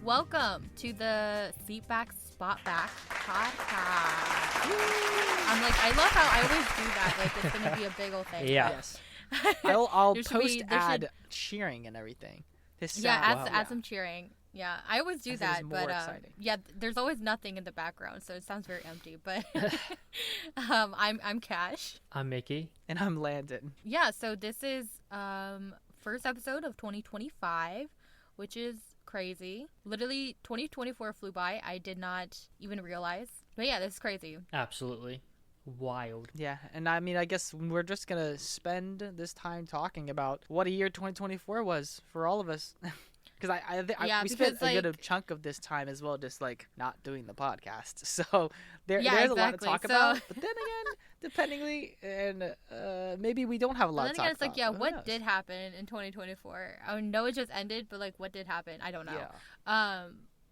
Welcome to the Seat Back Spot Back podcast. I'm like, I love how I always do that. Like, it's gonna be a big old thing. Yeah. Yes. I'll There should post be- there should- cheering and everything. This Yeah, sound, add some cheering. Yeah, I always do This is that, more but exciting. yeah, there's always nothing in the background, so it sounds very empty. But I'm Kash. I'm Mickey. And I'm Landon. Yeah, so this is first episode of 2025, which is crazy. Literally, 2024 flew by. I did not even realize. But yeah, this is crazy. Absolutely. Wild. Yeah, and I mean, I guess we're just gonna spend this time talking about what a year 2024 was for all of us. Because we spent a good chunk of this time as well, just like not doing the podcast. So there's a lot to talk about. But then again, dependingly, and maybe we don't have a lot to talk about. Then again, it's like, yeah, Who what knows? did happen in 2024? I know it just ended, but like, what did happen? I don't know.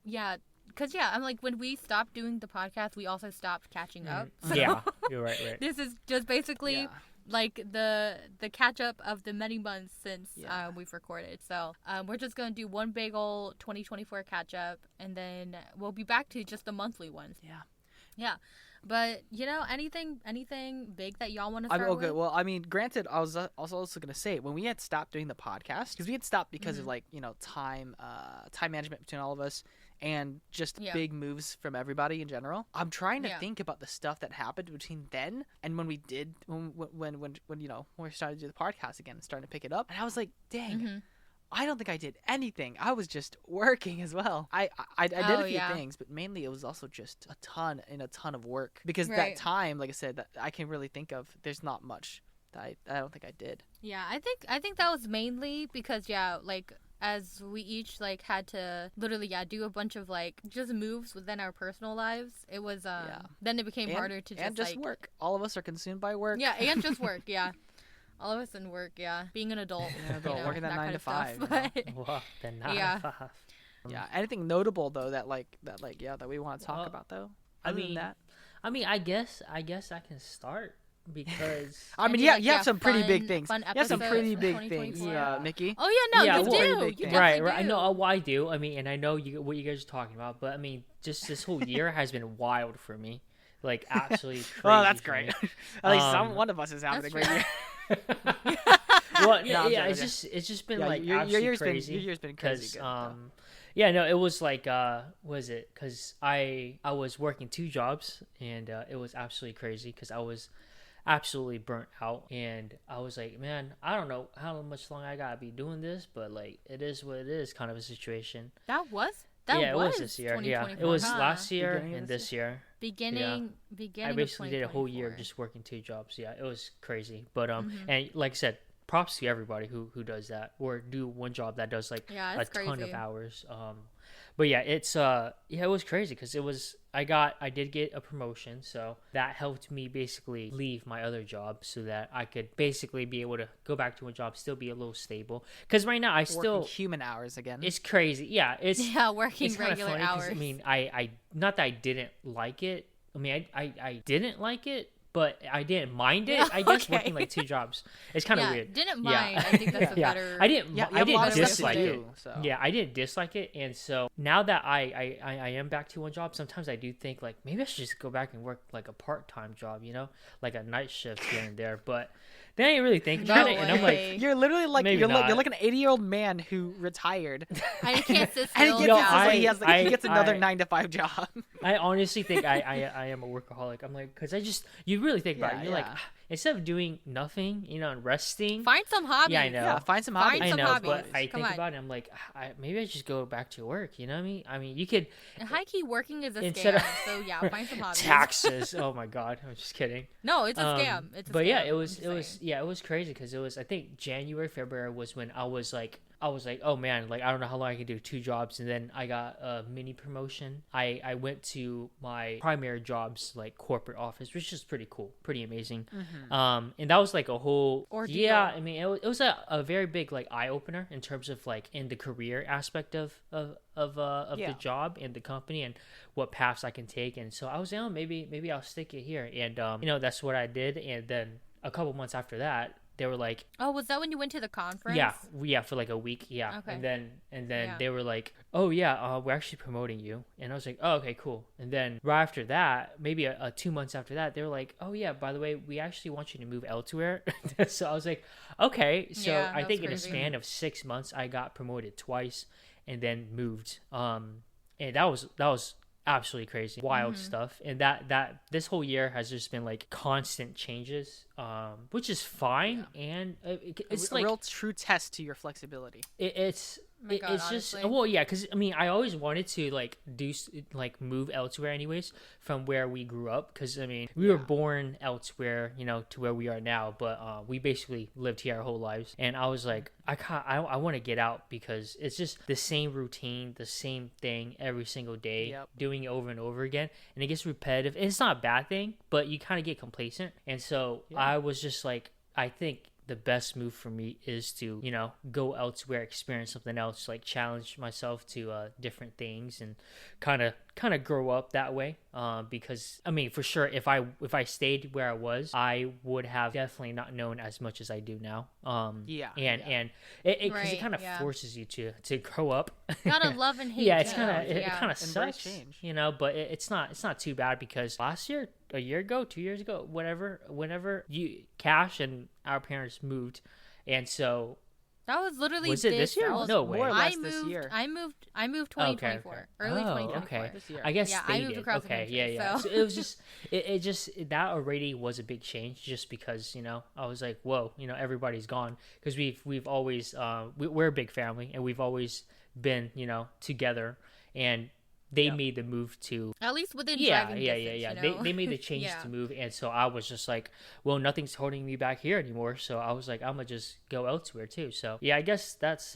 Yeah. Because I'm like, when we stopped doing the podcast, we also stopped catching up. So Yeah, you're right. this is just basically Yeah. like the catch up of the many months since Yeah. we've recorded. So we're just gonna do one big old 2024 catch up, and then we'll be back to just the monthly ones. Yeah. But anything big that y'all want to start Okay, with? well, I mean, granted, I was also gonna say when we had stopped doing the podcast, because we had stopped because of like time management between all of us, and just big moves from everybody in general. I'm trying to think about the stuff that happened between then and when we did when we started to do the podcast again and starting to pick it up, and I was like, dang. I don't think I did anything. I was just working as well. I did a few things, but mainly it was also just a ton of work. Because that time, like I said, that I can really think of, there's not much that I don't think I did. Yeah, I think that was mainly because like as we each like had to literally do a bunch of like just moves within our personal lives. It was then it became harder to just like work. All of us are consumed by work. Yeah, and just work. Yeah. All of us in work, being an adult, working that 9 to 5. Well, the 9 to 5. Yeah. Anything notable though that we want to talk about though? I mean, I guess I can start because you have some pretty big things. You have some pretty big things, Mickey. Oh yeah, no, you do. You right. do. I know. Well, I do. I mean, and I know what you guys are talking about. But I mean, just this whole year has been wild for me. Like absolutely crazy. Well, that's great. At least one of us is having a great year. Well, it's just been like your absolutely year's crazy. Your year's been crazy good. It was like was it because I was working 2 jobs, and it was absolutely crazy because I was absolutely burnt out, and I was like, man, I don't know how much longer I gotta be doing this, but like it is what it is, kind of a situation. That was it was this year. Yeah, it was last year and this year. Beginning. I basically did a whole year just working 2 jobs. Yeah, it was crazy. But and like I said, props to everybody who does that or do one job that does like a ton of hours. But yeah, it's it was crazy because I did get a promotion, so that helped me basically leave my other job so that I could basically be able to go back to a job, still be a little stable. Because right now working human hours again. It's crazy. Yeah, working it's regular funny hours. I mean, I not that I didn't like it. I mean, I didn't like it, but I didn't mind it. I guess working like 2 jobs. It's kind of weird. Didn't mind. I think that's a better. I didn't dislike it. So. Yeah, I didn't dislike it, and so now that I am back to one job, sometimes I do think like maybe I should just go back and work like a part-time job, like a night shift here and there. But then I didn't really think about it, and I'm like, you're literally like maybe you're not. like an 80-year-old man who retired. And he can't sit And still. he gets another 9 to 5 job. I honestly think I am a workaholic. I'm like, because you really think about it. You're like, instead of doing nothing, and resting. Find some hobbies. Yeah, I know. Yeah, find some hobbies. I know, hobbies. but I think about it. I'm like, maybe I just go back to work. You know what I mean? I mean, you could. High key working is a Instead scam. of- So yeah, find some hobbies. Taxes. Oh my god, I'm just kidding. No, it's a scam. It's a but scam. yeah, it was crazy because it was. I think January, February was when I was like, oh man, like I don't know how long I can do 2 jobs, and then I got a mini promotion. I went to my primary job's like corporate office, which is pretty cool, pretty amazing. And that was like a whole ordeal. Yeah, I mean it was a very big like eye opener in terms of like in the career aspect of the job and the company and what paths I can take. And so I was maybe I'll stick it here, and that's what I did. And then a couple months after that, they were like, oh, was that when you went to the conference? Yeah, for like a week. Yeah. Okay. And then they were like, oh yeah, we're actually promoting you. And I was like, oh, okay, cool. And then right after that, maybe 2 months after that, they were like, oh yeah, by the way, we actually want you to move elsewhere. So I was like, okay. So I think in a span of 6 months, I got promoted twice and then moved. And that was absolutely crazy, wild stuff. And that this whole year has just been like constant changes, which is fine. And it's like a real true test to your flexibility. It's honestly. just, well, yeah, because I mean, I always wanted to like move elsewhere anyways from where we grew up, because I mean, we were born elsewhere, to where we are now, but we basically lived here our whole lives. And I was like, I want to get out, because it's just the same routine, the same thing every single day, doing it over and over again, and it gets repetitive. And it's not a bad thing, but you kind of get complacent. And so I was just like, I think the best move for me is to, go elsewhere, experience something else, like challenge myself to different things, and kind of grow up that way. Because I mean, for sure, if I stayed where I was, I would have definitely not known as much as I do now. And it kind of forces you to grow up. Gotta love and hate. Yeah, it's it kind of sucks, but it's not too bad, because last year, a year ago, 2 years ago, whenever Kash and our parents moved, and so that was literally was it this year? No way. More or less this year. I moved 2024, early 2024. Okay. This year. I guess I moved across the country. So it was just that already was a big change, just because I was like, whoa, everybody's gone, because we've always we're a big family, and we've always been together, and they made the move to, at least within driving distance. They made the change to move, and so I was just like, well, nothing's holding me back here anymore. So I was like, I'm gonna just go elsewhere too. So yeah, I guess that's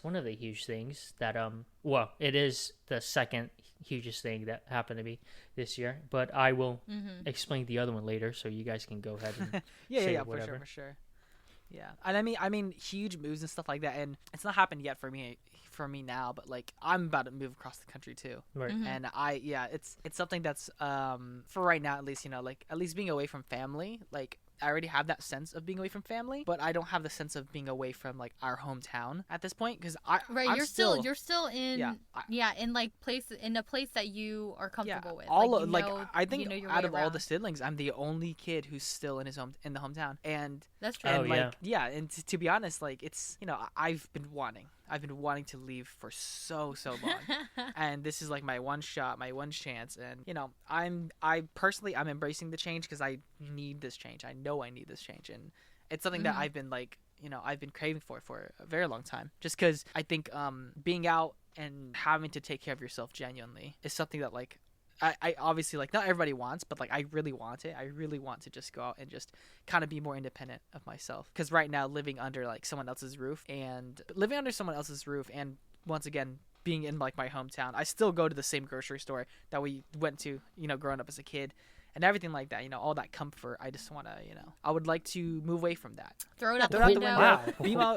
one of the huge things that well, it is the second hugest thing that happened to me this year, but I will explain the other one later, so you guys can go ahead and say whatever. For sure. Yeah, and I mean, huge moves and stuff like that, and it's not happened yet for me now, but like, I'm about to move across the country too, right? And it's something that's for right now, at least, like, at least being away from family, like, I already have that sense of being away from family, but I don't have the sense of being away from like our hometown at this point, because you're still in in like in a place that you are comfortable with. I think out of all the siblings, I'm the only kid who's still in the hometown, and that's true. And to be honest, like, it's I've been wanting to leave for so long, and this is like my one shot, my one chance, and I'm embracing the change, because I need this change. I know I need this change, and it's something that I've been like, I've been craving for a very long time, just because I think being out and having to take care of yourself genuinely is something that, like, I obviously, like, not everybody wants, but like, I really want it. I really want to just go out and just kind of be more independent of myself, because right now, living under like someone else's roof, and once again, being in like my hometown, I still go to the same grocery store that we went to, growing up as a kid, and everything like that, all that comfort. I just want to, I would like to move away from that. Throw it out the window. Wow.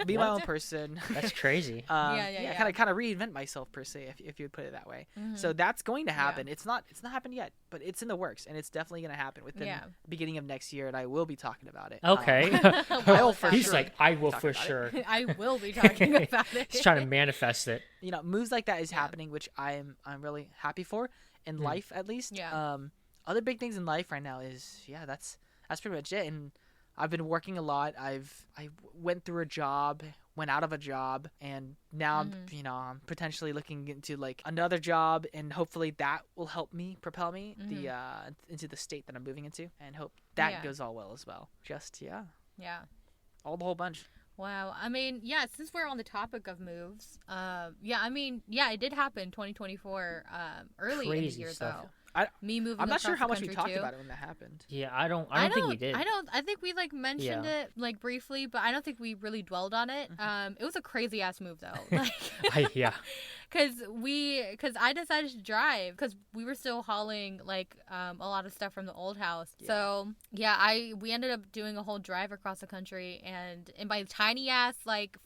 Be my own person. That's crazy. Kind of reinvent myself, per se, if you would put it that way. So that's going to happen. It's not happened yet, but it's in the works, and it's definitely going to happen within the beginning of next year, and I will be talking about it. Okay. I will for He's sure. like, I will for sure. I will be talking about it. He's trying to manifest it. Moves like that is happening, which I'm really happy for, in life, at least. Yeah. Other big things in life right now is that's pretty much it. And I've been working a lot. I went through a job, went out of a job, and now I'm potentially looking into like another job, and hopefully that will help me propel me into the state that I'm moving into, and hope that goes all well as well. Just all the whole bunch. Wow. I mean, since we're on the topic of moves, it did happen 2024, early in the year, stuff. though. I'm not sure how much we too. talked about it when that happened. Yeah, I don't think we did. I think we like mentioned it like briefly, but I don't think we really dwelled on it. It was a crazy ass move though. Like, because I decided to drive, because we were still hauling like a lot of stuff from the old house. Yeah. So we ended up doing a whole drive across the country, and in my tiny ass like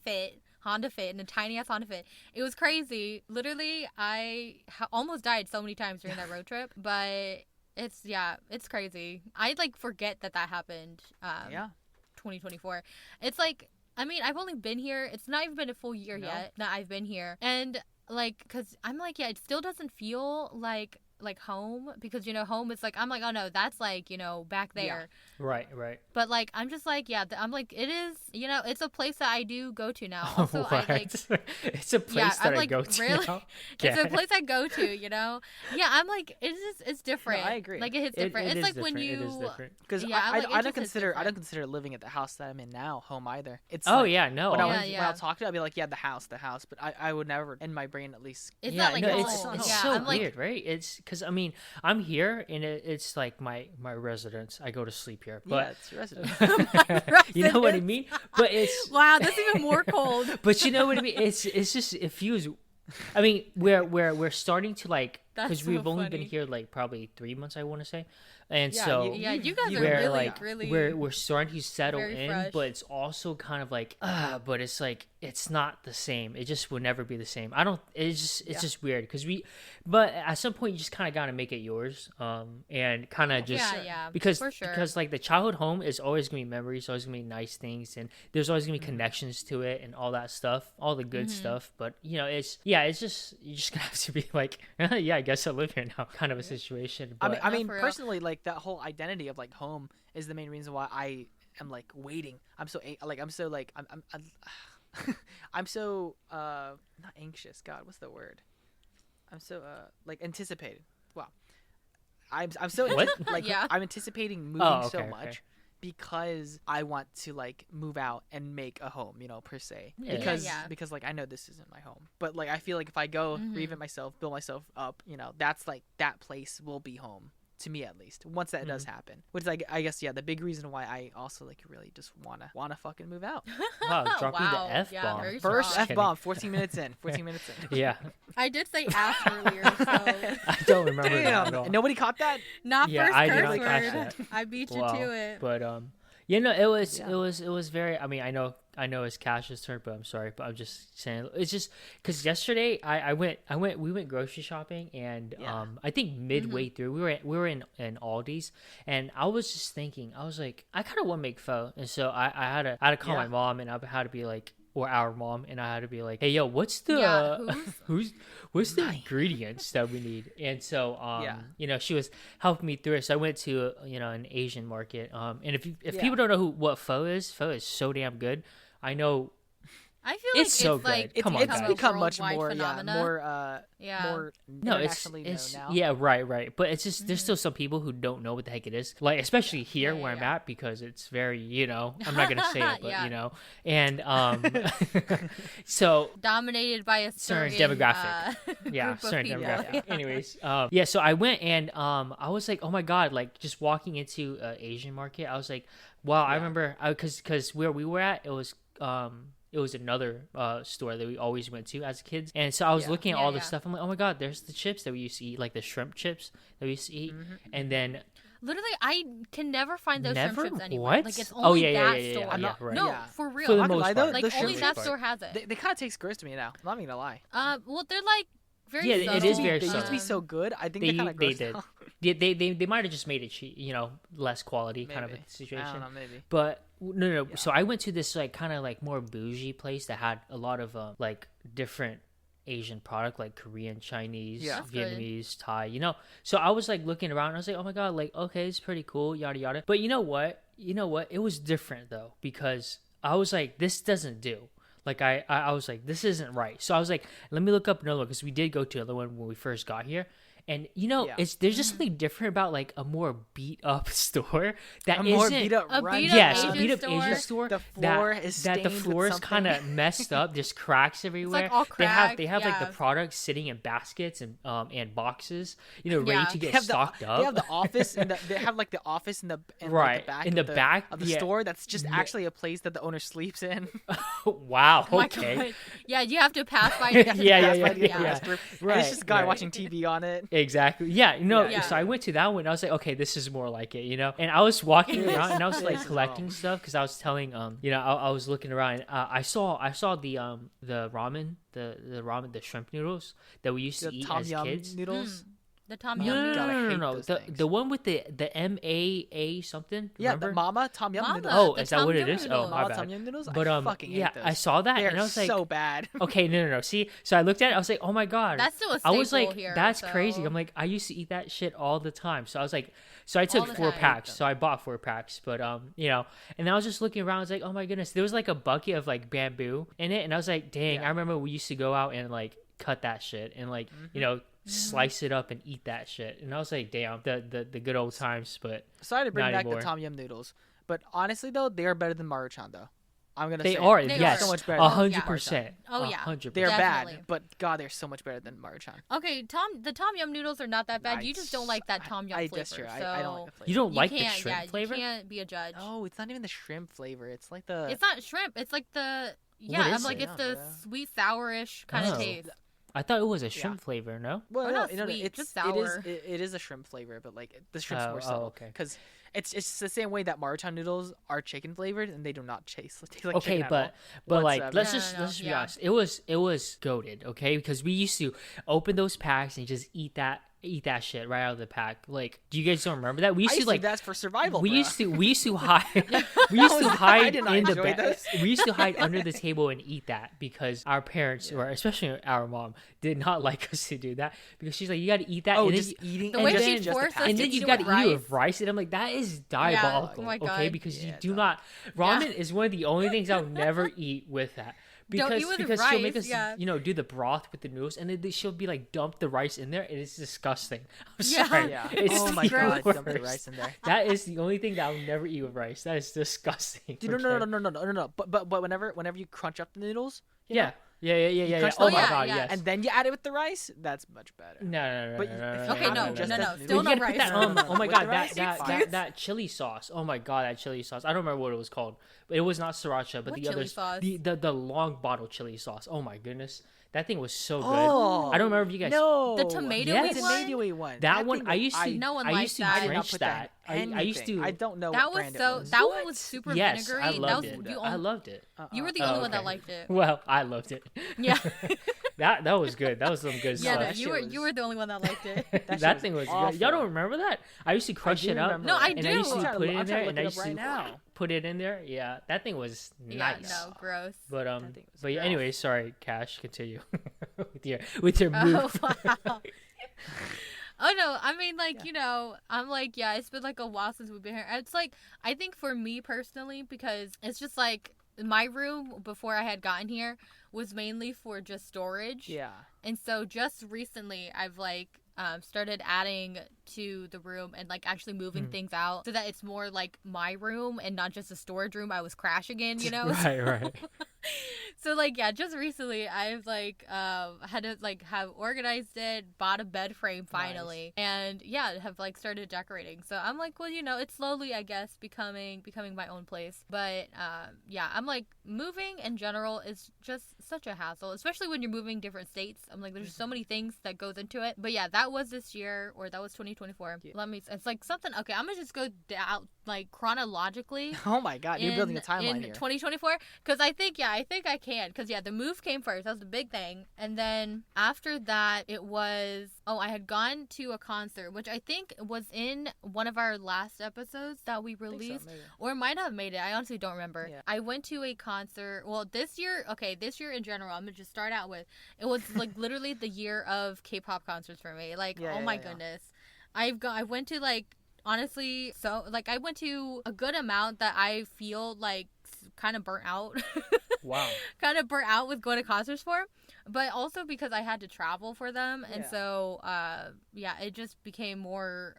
Honda Fit, and a tiny ass Honda Fit. It was crazy. Literally, I almost died so many times during that road trip, but it's crazy. I like forget that happened. 2024. It's like, I mean, I've only been here. It's not even been a full year yet that I've been here. And like, because I'm like, yeah, it still doesn't feel like home, because, you know, home is like, I'm like, oh no, that's like, you know, back there. Right. But like, I'm just like, yeah, I'm like, it is, you know, it's a place that I do go to now. Also, I like, it's a place that I go to really now? It's a place I go to, you know. Yeah, I'm like, it's different. No, I agree. Like, it hits different. It's like when you, because I don't consider living at the house that I'm in now home either. It's when I'll talk to it, I'll be like, yeah, the house, but I would never, in my brain at least. It's not like it's so weird, right? It's because I mean, I'm here and it's like my residence. I go to sleep here, but it's your residence. You know what I mean? But it's wow, that's even more cold. But you know what I mean? It's just, it feels. I mean, we're starting to like, because we've only been here like probably 3 months, I want to say. And so you guys are really we're starting to settle in, fresh. but it's also kind of like but it's like, it's not the same. It just will never be the same. It's just weird because but at some point you just kind of got to make it yours, and kind of just because like the childhood home is always gonna be memories, always gonna be nice things, and there's always gonna be connections to it and all that stuff, all the good stuff. But you know, it's just, you just gonna have to be like, yeah, I guess I live here now, kind of a situation. But, I mean personally, like that whole identity of like home is the main reason why I am like waiting. I'm so not anxious. God, what's the word? I'm so like anticipated. Wow, I'm so I'm anticipating moving so much because I want to like move out and make a home, you know, per se. Because like I know this isn't my home, but like I feel like if I go reinvent myself, build myself up, you know, that's like, that place will be home. To me, at least, once that does happen, which is like, I guess, the big reason why I also like really just wanna fucking move out. Wow, dropping the F-bomb. First F-bomb, 14 minutes in. Yeah. I did say ass earlier, so I don't remember that at all. Nobody caught that? Not first I did curse not catch word. that. I beat you to it. But you know, it was very. I mean, I know it's Cash's turn, but I'm sorry, but I'm just saying, it's just because yesterday we went grocery shopping, and I think midway through we were in Aldi's, and I was just thinking, I was like, I kind of want to make pho, and so I had to call my mom, and I had to be like, or our mom, and I had to be like, hey, yo, what's the what's the ingredients that we need? And so you know, she was helping me through it. So I went to an Asian market, and if people don't know what pho is so damn good. I know. I feel like it's so like good. It's become much more, phenomena. more internationally known now. Yeah, right. But it's just, there's still some people who don't know what the heck it is. Like, especially here where I'm at, because it's very, I'm not gonna say it, but and so dominated by a certain demographic. Certain demographic. Anyways, so I went, and I was like, oh my god, like just walking into an Asian market, I was like, wow, I remember, because where we were at, it was another store that we always went to as kids. And so I was looking at all the stuff. I'm like, oh my god, there's the chips that we used to eat, like the shrimp chips that we used to eat. And then literally, I can never find those shrimp chips anywhere. What? Like, it's only that store. No, for real. For the most part. Like, only that store has it. They kind of taste gross to me now. I'm not even gonna lie. Well, they're like very it is very They subtle. used to be so good. I think they kind of gross now. They might have just made it cheap, less quality kind of a situation. I don't know, maybe. But no. So I went to this like kind of like more bougie place that had a lot of like different Asian product, like Korean, Chinese, Vietnamese, Thai. So I was like looking around, and I was like, oh my god, like, okay, it's pretty cool, yada yada. But you know what? It was different though, because I was like, this doesn't do. Like I was like, this isn't right. So I was like, let me look up another one, because we did go to another one when we first got here. And there's just something different about like a more beat up store that more beat up, a beat up Asian store. The floor is stained the floor is kind of messed up. There's cracks everywhere. It's like all cracked. They have like the products sitting in baskets and boxes, ready to get stocked up. They have the office and they have like the office in the back of the store. That's just actually a place that the owner sleeps in. Wow. Oh okay. Yeah, you have to pass by. Yeah. Right. It's just a guy watching TV on it. Exactly. So I went to that one, and I was like, okay, this is more like it, And I was walking around, and I was like collecting stuff, because I was telling I was looking around, and I saw the ramen, the shrimp noodles that we used to eat as kids. Noodles. The Tom Yum noodles. No. The one with the MAA something. Remember? The Mama Tom Yum noodles. Oh, is that what it is? Oh, my bad. Tom Yum noodles. But I fucking hate those. I saw that They're and I was like, so bad. Okay, no. See, so I looked at it. I was like, oh my god. That's still a staple I was like, here, that's crazy. I'm like, I used to eat that shit all the time. So I was like, so I took 4 packs. So I bought 4 packs. But and I was just looking around. I was like, oh my goodness, there was like a bucket of like bamboo in it, and I was like, dang, I remember we used to go out and like cut that shit and like slice it up and eat that shit. And I was like, damn, the good old times. But sorry to bring back the Tom Yum noodles, but honestly though, they are better than Maruchan though. I'm gonna say they are. They yes, so much better. 100%. Oh yeah, 100%. They're definitely bad, but God, they're so much better than Maruchan. Okay, the Tom Yum noodles are not that bad. You just don't like that Tom Yum flavor. That's true. I don't like the flavor. You don't like the shrimp flavor? You can't be a judge. Oh, it's not even the shrimp flavor. It's like the. It's not shrimp. It's like the. Yeah, I'm like it's the sweet sourish kind of taste. I thought it was a shrimp flavor. No. Well, no, it's just sour. It is a shrimp flavor, but like the shrimp's more subtle. Okay. Because it's the same way that Maruchan noodles are chicken flavored, and they do not taste like okay, chicken but like let's just be yeah. honest. It was goated, okay? Because we used to open those packs and just eat that shit right out of the pack. Like, do you guys don't remember that? We used to like that's for survival. We bro. used to hide we used to hide in the bed. We used to hide under the table and eat that because our parents or especially our mom did not like us to do that because she's like, you got to eat that. Oh, and just then, eating the way she forced us and then you got to eat it with rice. And I'm like, that is diabolical. Yeah, oh my God. Okay, because you do not. Ramen is one of the only things I'll never eat with that. Because rice, she'll make us do the broth with the noodles and then she'll be like dump the rice in there and it's disgusting. I'm sorry. Yeah. It's oh my God, dump the rice in there. That is the only thing that I'll never eat with rice. That is disgusting. Dude, no. But whenever you crunch up the noodles, Yeah. Oh my God, yes. And then you add it with the rice. That's much better. No. Okay, no. Still no rice. Oh my God, that chili sauce. Oh my God, that chili sauce. I don't remember what it was called, but it was not sriracha, but the other sauce? the long bottle chili sauce. Oh my goodness. That thing was so good. I don't remember if you guys. No, the tomatoey one. That one I used to. No one I used to liked that. drench that. I used to. I don't know. That what brand was so. it was. That one was super vinegary. I loved it. I loved it. You were the only one that liked it. Well, I loved it. Yeah. that was good. That was some good stuff. Yeah, you were the only one that liked it. that thing was good. Y'all don't remember that? I used to crush it up. No, I do. And I used to put it in there, and I used to put it in there. Yeah, that thing was nice. Yeah, no, gross. But yeah. Anyway, sorry, Kash. Continue with your move. Oh wow. Oh no, I mean I'm like, yeah, it's been like a while since we've been here. It's like, I think for me personally, because it's just like my room before I had gotten here was mainly for just storage. Yeah. And so just recently I've like started adding to the room and like actually moving things out so that it's more like my room and not just a storage room I was crashing in, Right. So like, yeah, just recently I've like had to like have organized it, bought a bed frame finally, and yeah, have like started decorating. So I'm like, well, it's slowly, I guess, becoming my own place. But yeah, I'm like, moving in general is just such a hassle, especially when you're moving different states. I'm like, there's so many things that goes into it. But yeah, that was this year, or that was 2024. Yeah. It's like something. Okay, I'm gonna just go down like chronologically. Oh my God, you're building a timeline in here. 2024, because I think I can, because yeah, the move came first. That was the big thing, and then after that it was I had gone to a concert, which I think was in one of our last episodes that we released, or might have made it. I honestly don't remember. Yeah. I went to a concert. Well, this year in general, I'm gonna just start out with, it was like literally the year of K-pop concerts for me. Like, my goodness, I went to like, honestly, so like I went to a good amount that I feel like kind of burnt out. Wow. Kind of burnt out with going to concerts for, but also because I had to travel for them, and so it just became more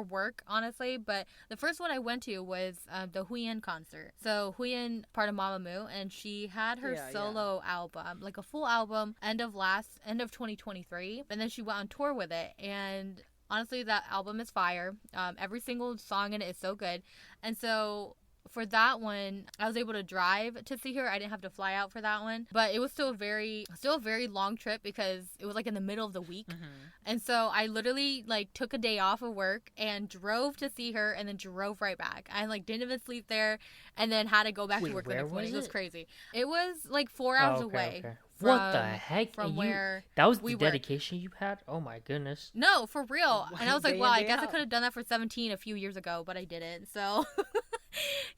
work, honestly. But the first one I went to was the Huyen concert. So Huyen, part of Mamamoo, and she had her solo album, like a full album, end of 2023, and then she went on tour with it, and honestly, that album is fire. Every single song in it is so good, and so for that one, I was able to drive to see her. I didn't have to fly out for that one, but it was still a very long trip because it was like in the middle of the week. And so I literally like took a day off of work and drove to see her and then drove right back. I like didn't even sleep there and then had to go back to work the next morning. It was crazy. It was like 4 hours away. Okay. What the heck? From where that was the dedication you had? Oh my goodness. No, for real. And I was like, well, I guess I could have done that for 17 a few years ago, but I didn't. So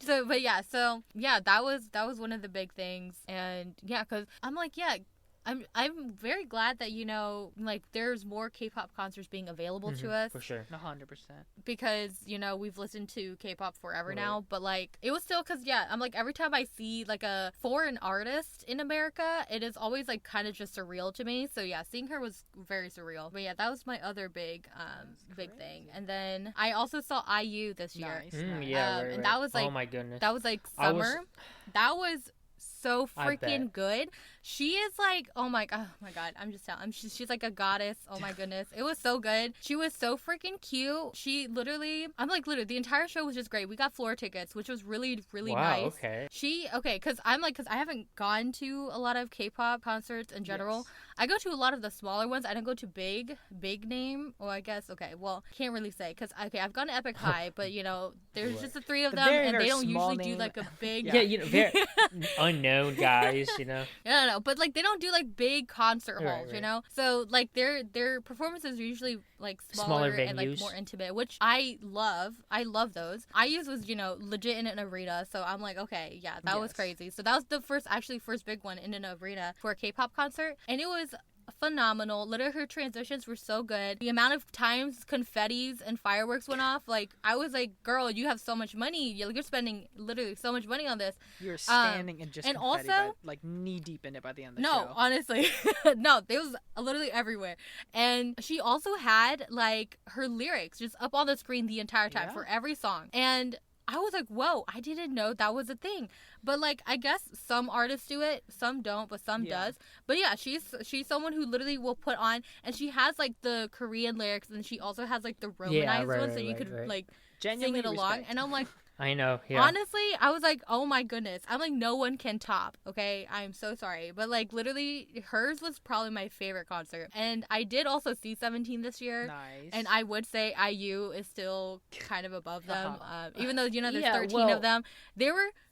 but yeah, that was one of the big things. And yeah, because I'm like, yeah, I'm very glad that, you know, like there's more K-pop concerts being available to us. For sure. 100%. Because, you know, we've listened to K-pop forever now, but like it was still because, yeah, I'm like every time I see like a foreign artist in America, it is always like kind of just surreal to me. So yeah, seeing her was very surreal. But yeah, that was my other big thing. And then I also saw IU this year. Nice. Yeah, and that was like, oh my goodness, that was like summer. That was so freaking good. She is like, oh my god, I'm just telling, she's like a goddess. Oh my goodness, it was so good. She was so freaking cute. She literally, the entire show was just great. We got floor tickets, which was really nice. Because I haven't gone to a lot of K-pop concerts in general. Yes. I go to a lot of the smaller ones. I don't go to big name. Well, I guess, can't really say because I've gone to Epic High, but you know, there's just the three of them, and they don't usually do like a big. Yeah, you know, very unknown guys, you know. No, but like they don't do like big concert halls, you know. So like their performances are usually like smaller and like more intimate, which I love. I love those. IU's was, you know, legit in an arena, so I'm like, okay, yeah, that was crazy. So that was the first big one in an arena for a K-pop concert, and it was phenomenal. Literally, her transitions were so good. The amount of times confettis and fireworks went off, like I was like, girl, you have so much money. You're spending literally so much money on this. You're standing in just confetti, also like knee deep in it by the end of the show. No, honestly, no, it was literally everywhere. And she also had like her lyrics just up on the screen the entire time for every song. And I was like, whoa, I didn't know that was a thing. But like, I guess some artists do it, some don't, but some does. But yeah, she's someone who literally will put on, and she has like the Korean lyrics, and she also has like the Romanized ones, so you could like sing it along. Respect. And I'm like, I know. Yeah. Honestly, I was like, oh my goodness. I'm like, no one can top. Okay, I'm so sorry, but like literally, hers was probably my favorite concert. And I did also see 17 this year. Nice. And I would say IU is still kind of above them, even though, you know, there's 13 of them.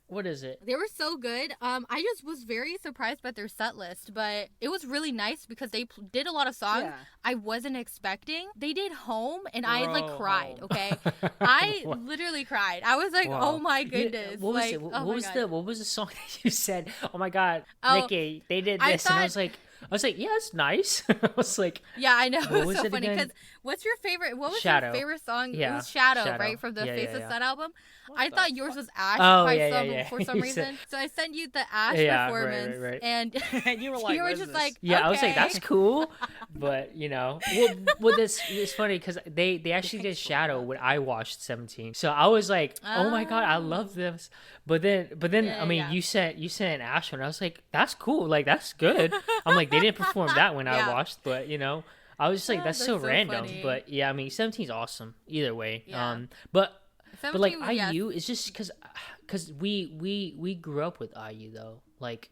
What is it? They were so good. I just was very surprised by their set list, but it was really nice because they did a lot of songs I wasn't expecting. They did Home, and I like cried. Home. Okay, I literally cried. I was like, oh my goodness. What was it? What was the song that you said? Oh my god, Nikki, they did this, and I was like, yeah, it's nice. I was like, yeah, I know. It was so funny because what's your favorite? What was your favorite song? Yeah. It was Shadow, right, from the Faceless Sun album. I thought yours was Ash for some reason. So I sent you the Ash performance, right. And you were like, you were just like, yeah, okay. I was like, that's cool, but you know, it's funny because they actually did Shadow when I watched 17, so I was like, oh my god, I love this. But then I mean, you sent an Ash one. I was like, that's cool, like that's good. I'm like, they didn't perform that when I watched, but you know, I was just like, that's so random. Funny. But yeah, I mean, 17's awesome either way. Yeah. But like IU is just because we grew up with IU though, like.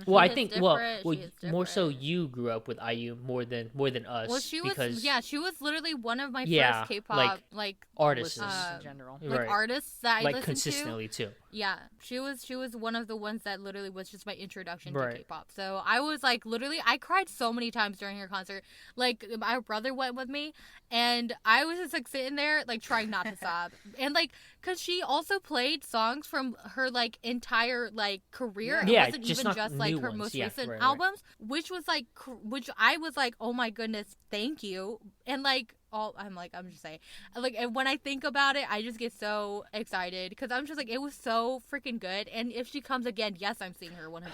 Well, I think more so you grew up with IU more than us. Well, she was literally one of my first K-pop like artists in general, like artists that I listened consistently to. Too. Yeah, she was one of the ones that literally was just my introduction to K-pop. So I was like, literally, I cried so many times during her concert. Like my brother went with me, and I was just like sitting there like trying not to sob, and like because she also played songs from her like entire like career. Yeah, it wasn't even just like her most recent albums, which was like, which I was like, oh my goodness, thank you, and like. I'm just saying, like, and when I think about it, I just get so excited because I'm just like, it was so freaking good. And if she comes again, yes, I'm seeing her 100%.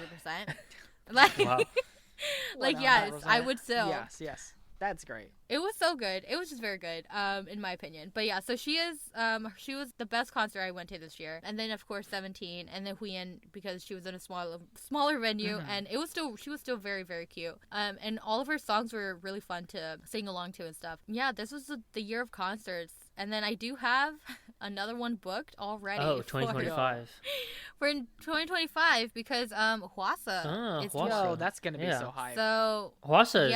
Like, like, yes, I would still. Yes. That's great. It was so good. It was just very good, in my opinion. But yeah, so she was the best concert I went to this year. And then of course 17, and then Huyen because she was in a smaller venue, and she was still very, very cute. And all of her songs were really fun to sing along to and stuff. Yeah, this was the year of concerts. And then I do have another one booked already. Oh, 2025. For 2025 because Hwasa is Hwasa. Yo, that's gonna be so hype. So Hwasa's,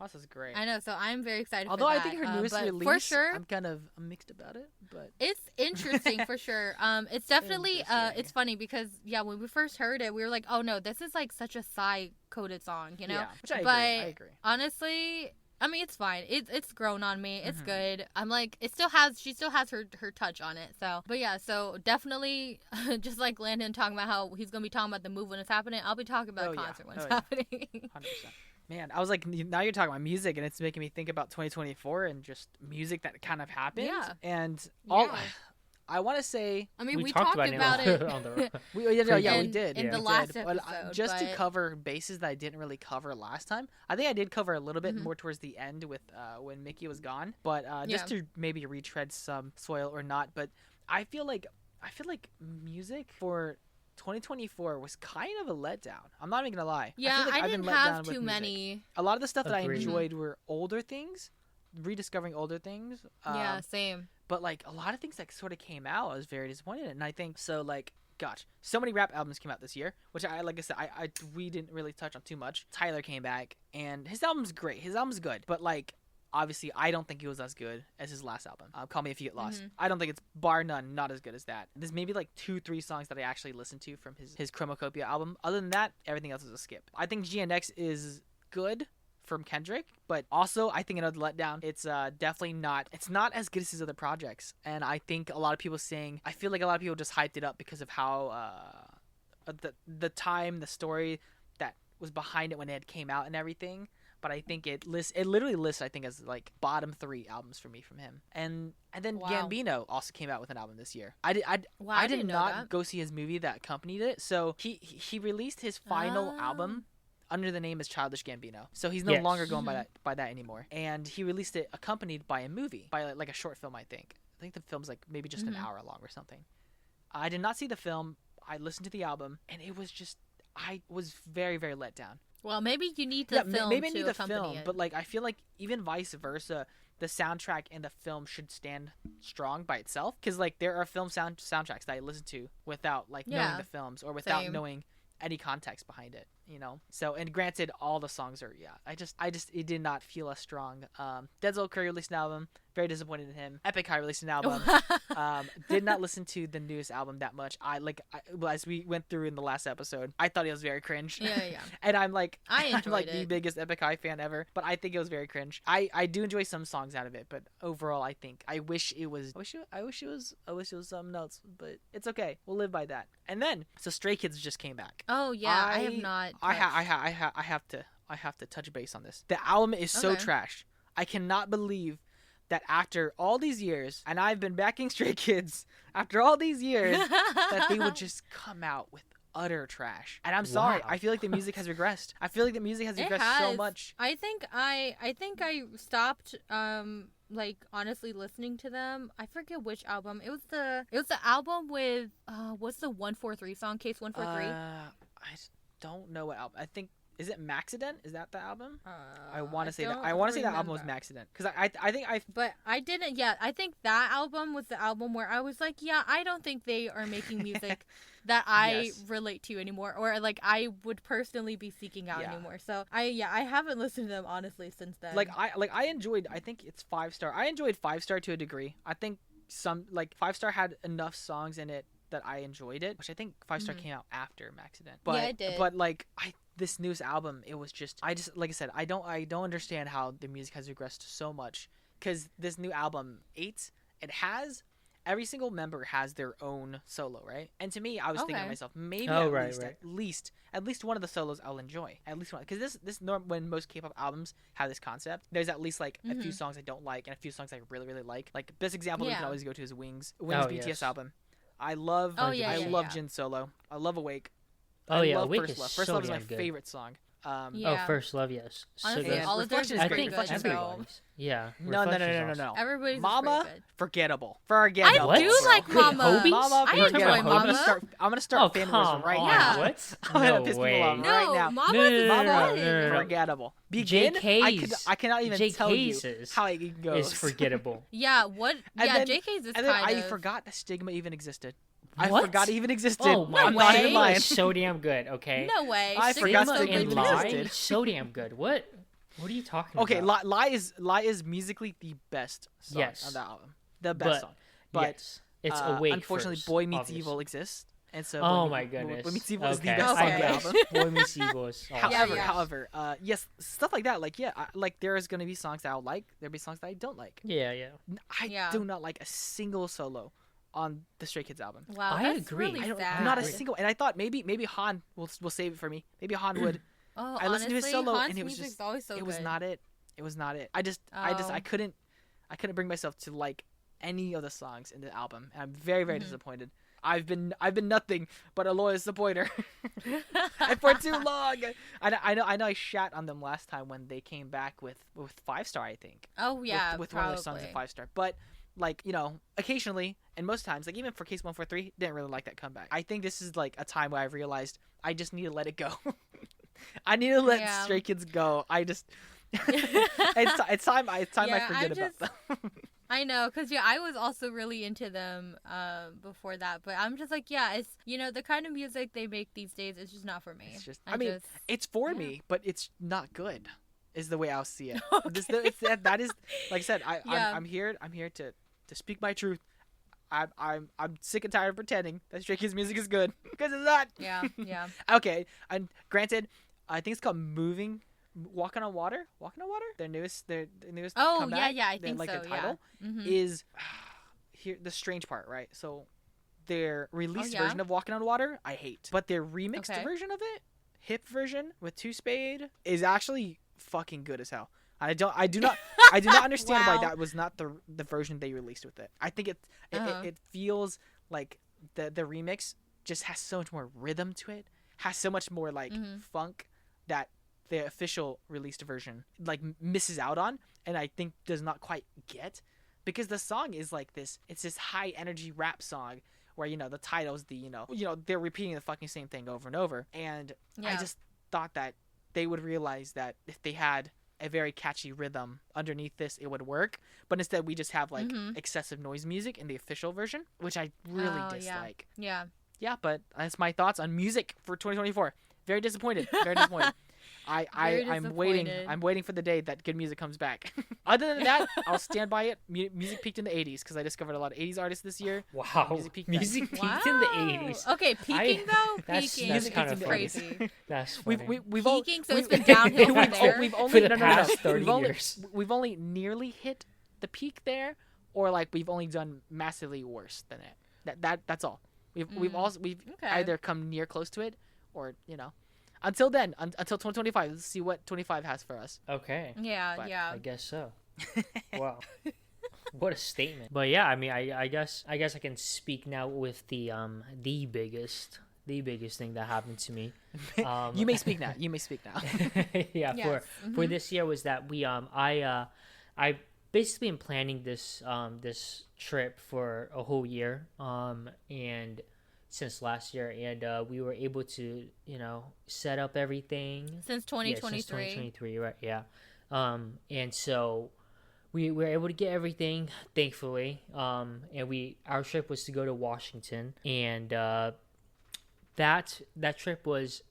Hwasa's great. I know, so I'm very excited. Although for that. I think her newest release, for sure, I'm mixed about it, but it's interesting for sure. It's definitely it's funny because when we first heard it, we were like, oh no, this is like such a Psy coded song, you know? Yeah, which I agree. Honestly, I mean, it's fine. It's grown on me. It's good. I'm like, she still has her touch on it. So, but yeah, so definitely, just like Landon talking about how he's gonna be talking about the move when it's happening, I'll be talking about the concert when it's happening. 100%. Man, I was like, now you're talking about music, and it's making me think about 2024 and just music that kind of happened. Yeah. And I want to say, I mean, we talked about it. we did in the last episode. But to cover bases that I didn't really cover last time, I think I did cover a little bit more towards the end with when Mickey was gone. But just to maybe retread some soil or not, but I feel like music for 2024 was kind of a letdown. I'm not even gonna lie. Yeah, I didn't have too many. A lot of the stuff that I enjoyed were older things, rediscovering older things. Yeah, same. But like a lot of things that sort of came out, I was very disappointed in. And I think so. Like, gosh, so many rap albums came out this year, which we didn't really touch on too much. Tyler came back, and his album's great. His album's good, but like, obviously, I don't think it was as good as his last album. Call Me If You Get Lost. I don't think it's, bar none, not as good as that. There's maybe like 2-3 songs that I actually listened to from his Chromacopia album. Other than that, everything else is a skip. I think GNX is good from Kendrick, but also I think another letdown. It's definitely not. It's not as good as his other projects, and I think a lot of people I feel like a lot of people just hyped it up because of how the time, the story that was behind it when it came out and everything. But I think it literally lists, I think, as like bottom 3 albums for me from him. And then Gambino also came out with an album this year. I did not go see his movie that accompanied it. So he released his final album under the name as Childish Gambino. So he's no longer going by that anymore. And he released it accompanied by a movie, by like a short film, I think. I think the film's like maybe just an hour long or something. I did not see the film. I listened to the album, and it was just, I was very, very let down. Well, maybe you need the film maybe I to need the accompany film, it. but like I feel like even vice versa, the soundtrack and the film should stand strong by itself. Because like there are film soundtracks that I listen to without like knowing the films or without knowing any context behind it, you know. So, and granted, all the songs are I just it did not feel as strong. Denzel Curry released an album. Very disappointed in him. Epic High released an album. Did not listen to the newest album that much. As we went through in the last episode, I thought it was very cringe. Yeah. And I'm like, I enjoyed I'm like it. the biggest Epic High fan ever, but I think it was very cringe. I do enjoy some songs out of it, but overall, I wish it was something else, but it's okay. We'll live by that. And then, so Stray Kids just came back. Oh yeah, I have not. I have to touch base on this. The album is so trash. I cannot believe that after all these years, and I've been backing Stray Kids after all these years, that they would just come out with utter trash. And I'm sorry, I feel like the music has regressed. So much. I think I stopped like honestly listening to them. I forget which album. It was the album with what's the 143 song? Case 143. I don't know what album. I think. Is it Maxident? Is that the album? I want to say that. I want to say that album was Maxident because I think I. But I didn't yet. I think that album was the album where I was like, yeah, I don't think they are making music that I relate to anymore, or like I would personally be seeking out anymore. So I haven't listened to them honestly since then. I enjoyed. I think it's 5 Star. I enjoyed 5 Star to a degree. I think some 5 Star had enough songs in it that I enjoyed it, which I think 5 Star came out after Maxident. But it did. But this newest album, it was just like I said, I don't understand how the music has regressed so much, because this new album 8, it has every single member has their own solo, right? And to me, I was thinking to myself, maybe at least one of the solos I'll enjoy, at least one, because when most K-pop albums have this concept, there's at least like a few songs I don't like and a few songs I really really like. Like best example we can always go to is Wings BTS album. I love Jin solo. I love Awake. Awake First is Love. so First Love is my damn good. favorite song. First Love, yes. Honestly, all of theirs is great. Yeah. No. Everybody's Mama, forgettable. I do like Mama. Mama, I enjoy Mama. I'm gonna start fanboyism right now. What? I'm gonna piss people off right now. Mama, forgettable. Begin. I cannot even tell you how it goes. Is forgettable. Yeah. What? Yeah. JK's is and then I forgot the stigma even existed. What? I forgot it even existed. Oh my God. Stigma is so damn good. Okay. No way. I forgot Stigma Stigma and Lie existed. so damn good. What are you talking okay, about? Okay, Lie is musically the best song on the album. The best song. But yes, it's Awake unfortunately, first, Boy Meets obviously. Evil exists. And so my goodness. Boy Meets Evil is the Okay. best song on the album. Boy Meets Evil is awesome. However, yes, stuff like that. Like, like there is going to be songs that I'll like. There'll be songs that I don't like. Yeah. I do not like a single solo on the Stray Kids album. Wow, I agree. Really not a single. And I thought maybe Han will save it for me. Maybe Han would. I listened to his solo Han's and it was just so it was not it. It was not it. I couldn't bring myself to like any of the songs in the album. And I'm very, very disappointed. I've been nothing but a loyal supporter and for too long. I know I shat on them last time when they came back with 5-star, I think. Oh yeah, with one of their songs at 5-star. But like, occasionally and most times, like even for Case 143, didn't really like that comeback. I think this is like a time where I've realized I just need to let it go. I need to let Stray Kids go. I just it's time I forget about them. I know, because I was also really into them before that, but I'm just like, it's the kind of music they make these days is just not for me. It's just it's for me, but it's not good is the way I'll see it. Okay. That is, like I said, I'm here to speak my truth. I'm sick and tired of pretending that Stray Kids music is good because it's not. Yeah. Okay, and granted, I think it's called Walking on Water. Their newest Oh, comeback, I think like so. their title Yeah. is here. The strange part, right? So their released version of Walking on Water, I hate, but their remixed version of it, hip version with 2Spade, is actually fucking good as hell. I do not understand why that was not the version they released with it. I think it feels like the remix just has so much more rhythm to it, has so much more like funk that the official released version like misses out on, and I think does not quite get, because the song is like this. It's this high energy rap song where the title's they're repeating the fucking same thing over and over, and I just thought that they would realize that if they had a very catchy rhythm underneath this, it would work. But instead, we just have like excessive noise music in the official version, which I really dislike. Yeah. But that's my thoughts on music for 2024. Very disappointed. I'm waiting for the day that good music comes back. Other than that, I'll stand by it. Music peaked in the 80s because I discovered a lot of 80s artists this year. Wow. Music peaked in the 80s. Okay, peaking though? That's kind of crazy. That's funny. Peaking, so it's been downhill from there? For the past 30 years. We've only nearly hit the peak there, or like we've only done massively worse than it. That's all. We've either come near close to it, or until then, until 2025, let's see what 25 has for us. Okay. Yeah. I guess so. Wow. What a statement. But yeah, I mean, I guess I can speak now with the biggest thing that happened to me. You may speak now. Yeah. Yes. For this year was that I basically am planning this trip for a whole year. And since last year, and we were able to set up everything since 2023. Since 2023, right? Yeah. And so we were able to get everything, thankfully. And our trip was to go to Washington, and that trip was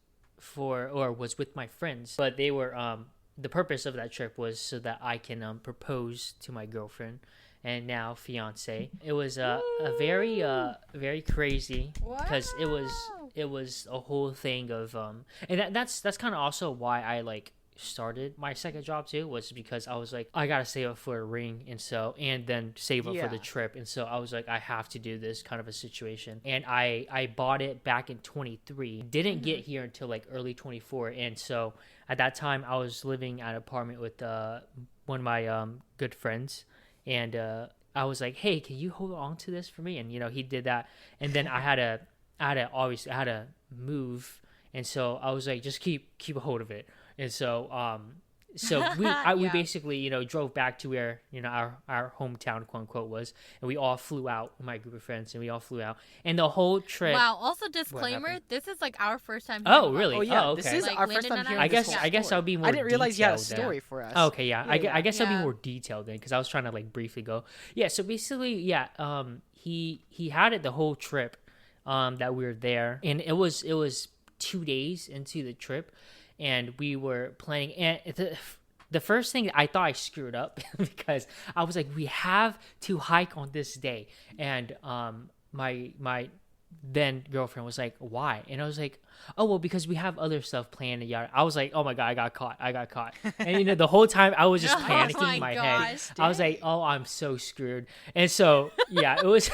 was with my friends, but they were the purpose of that trip was so that I can propose to my girlfriend and now fiance. It was a very very crazy, because it was a whole thing of and that's kind of also why I like started my second job too, was because I was like, I gotta save up for a ring, and then save up for the trip, and so I was like, I have to do this kind of a situation. And I bought it back in 23, didn't get here until like early 24, and so at that time I was living at an apartment with one of my good friends, and I was like, hey, can you hold on to this for me? And he did that, and then I had to move, and so I was like, just keep a hold of it. And so we basically, you know, drove back to where, you know, our hometown, quote unquote, was, and we all flew out, my group of friends, and we all flew out, and the whole trip. Wow. Also, disclaimer: this is like our first time. Oh, really? Oh, yeah. Oh, okay. This is like, our first time hearing. I guess I'll be more. I didn't realize you had a detailed story for us. Oh, okay, yeah. I guess I'll be Yeah. more detailed then, because I was trying to like briefly go. Yeah. So basically, yeah. He had it the whole trip, that we were there, and it was 2 days into the trip, and we were planning, and the first thing I thought I screwed up because I was like, we have to hike on this day, and my then girlfriend was like, why? And I was like, oh, well, because we have other stuff planned. And yada. I was like, oh my god, I got caught. And you know, the whole time I was just panicking in my head. Dang. I was like, oh, I'm so screwed. And so yeah, it was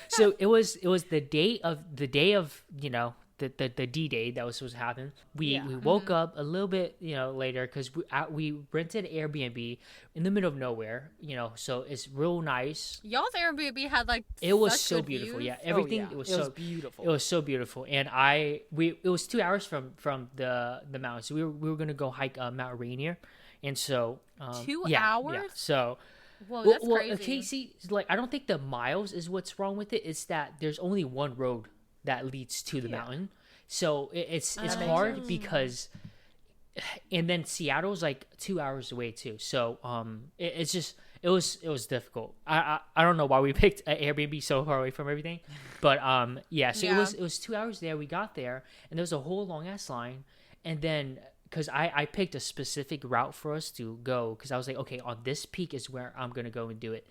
so it was the day of you know, the D-Day that was supposed to happen. We woke up a little bit, you know, later, because we rented Airbnb in the middle of nowhere, you know, so it's real nice. Y'all's Airbnb had like it was so beautiful. Views. Yeah, everything it was beautiful. It was so beautiful, and it was 2 hours from the mountain, so we were gonna go hike Mount Rainier, and so 2 hours. Yeah. So. Whoa, that's crazy. Okay, see, like I don't think the miles is what's wrong with it. It's that there's only one road that leads to the mountain, so it's hard because, and then Seattle's like 2 hours away too, so it's just it was difficult. I don't know why we picked an Airbnb so far away from everything, but it was 2 hours there. We got there, and there was a whole long ass line, and then because I picked a specific route for us to go, because I was like, okay, on this peak is where I'm gonna go and do it.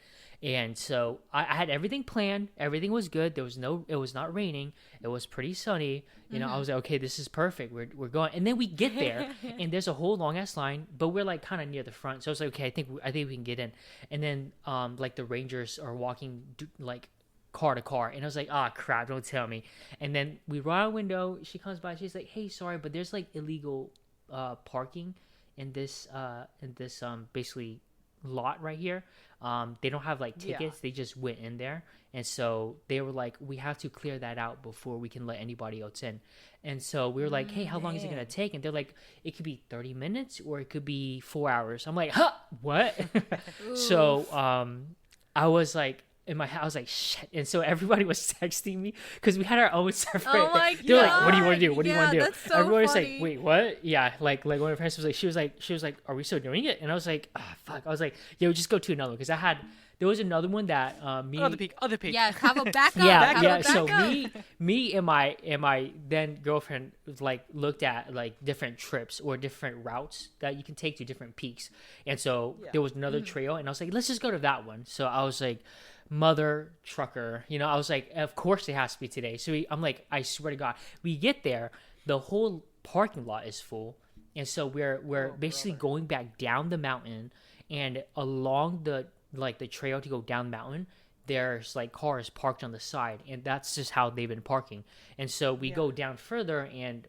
And so I had everything planned. Everything was good. It was not raining. It was pretty sunny. You know, I was like, okay, this is perfect. We're going. And then we get there, and there's a whole long ass line, but we're like kind of near the front. So I was like, okay, I think we can get in. And then like the Rangers are walking like car to car, and I was like, ah, crap, don't tell me. And then we roll out a window. She comes by. She's like, hey, sorry, but there's like illegal parking in this basically lot right here. They don't have like tickets. They just went in there, and so they were like, we have to clear that out before we can let anybody else in. And so we were like, hey, how long is it gonna take? And they're like, it could be 30 minutes or it could be 4 hours. I'm like, huh, what? So I was like, in my house, I was like, shit. And so everybody was texting me because we had our own separate. Oh my god! They're like, what do you want to do? What do you want to do? That's so Everybody funny. was like, wait, what? Yeah, like one of my friends was like, she was like, are we still doing it? And I was like, fuck. I was like, yeah, we just go to another one, because there was another one that other peak. Yes, have a backup. Yeah. So me and my then girlfriend like looked at like different trips or different routes that you can take to different peaks, and so there was another trail, and I was like, let's just go to that one. So I was like, mother trucker, you know, I was like, of course it has to be today. So I'm like, I swear to God, we get there, the whole parking lot is full, and so we're basically going back down the mountain, and along the trail to go down the mountain, there's like cars parked on the side, and that's just how they've been parking. And so we go down further, and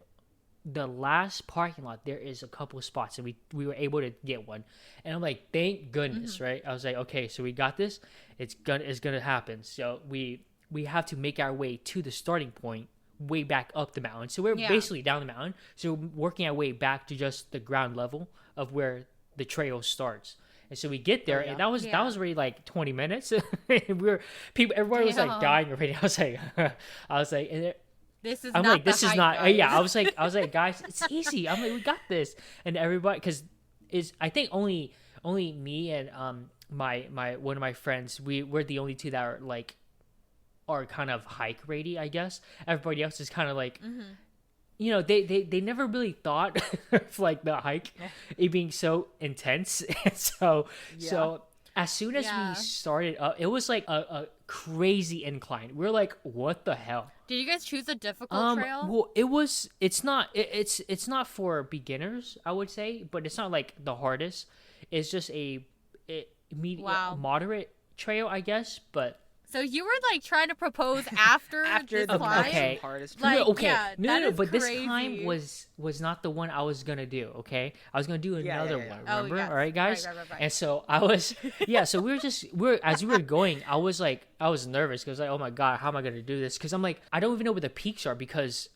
the last parking lot, there is a couple of spots, and we were able to get one. And I'm like, thank goodness, right? I was like, okay, so we got this. It's gonna happen. So we have to make our way to the starting point, way back up the mountain. So we're basically down the mountain. So we're working our way back to just the ground level of where the trail starts. And so we get there, and that was already like 20 minutes. And everybody was like dying already. I was like, and this is. I'm not like, this the is hype, not. guys. Yeah, I was like, guys, it's easy. I'm like, we got this. And everybody, because I think only me and my one of my friends, we're the only two that are kind of hike ready, I guess. Everybody else is kind of like. You know, they never really thought of like the hike it being so intense. And so as soon as we started up, it was like a crazy incline. We're like, what the hell? Did you guys choose a difficult trail? Well, it's not for beginners, I would say, but it's not like the hardest. It's just a moderate trail, I guess, but. So you were like trying to propose after the climb? Okay. Like, okay. Yeah, No, but crazy. This time was not the one I was gonna do. Okay, I was gonna do another one. Remember? All right, guys. Right. And so I was, So as we were going, I was nervous because like, oh my god, how am I gonna do this? Because I'm like, I don't even know where the peaks are, because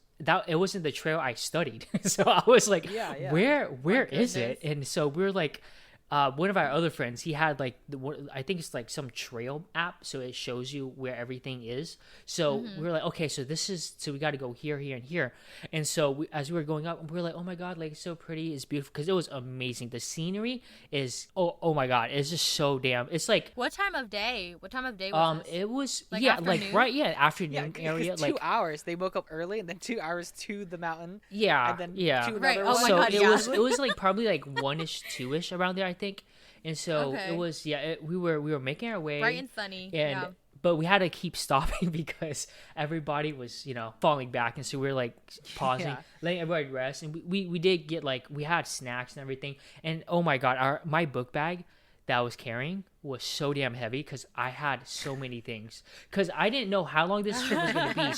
it wasn't the trail I studied. So I was like, where is it? And so we were like, one of our other friends, he had like I think it's like some trail app, so it shows you where everything is. So we were like, okay, so we got to go here, here, and here. And so as we were going up, we were like, oh my god, like it's so pretty, it's beautiful, because it was amazing. The scenery is oh my god, it's just so damn. It's like what time of day was this? It was like afternoon? Afternoon area. Like 2 hours. They woke up early and then 2 hours to the mountain. Yeah, and then to another one. So God, it was like probably like 1ish, 2ish around there, I think. And so it was we were making our way bright and sunny, but we had to keep stopping because everybody was falling back, and so we were like pausing, letting everybody rest. And we did get like, we had snacks and everything, and oh my god, my book bag that I was carrying was so damn heavy because I had so many things, because I didn't know how long this trip was going to be.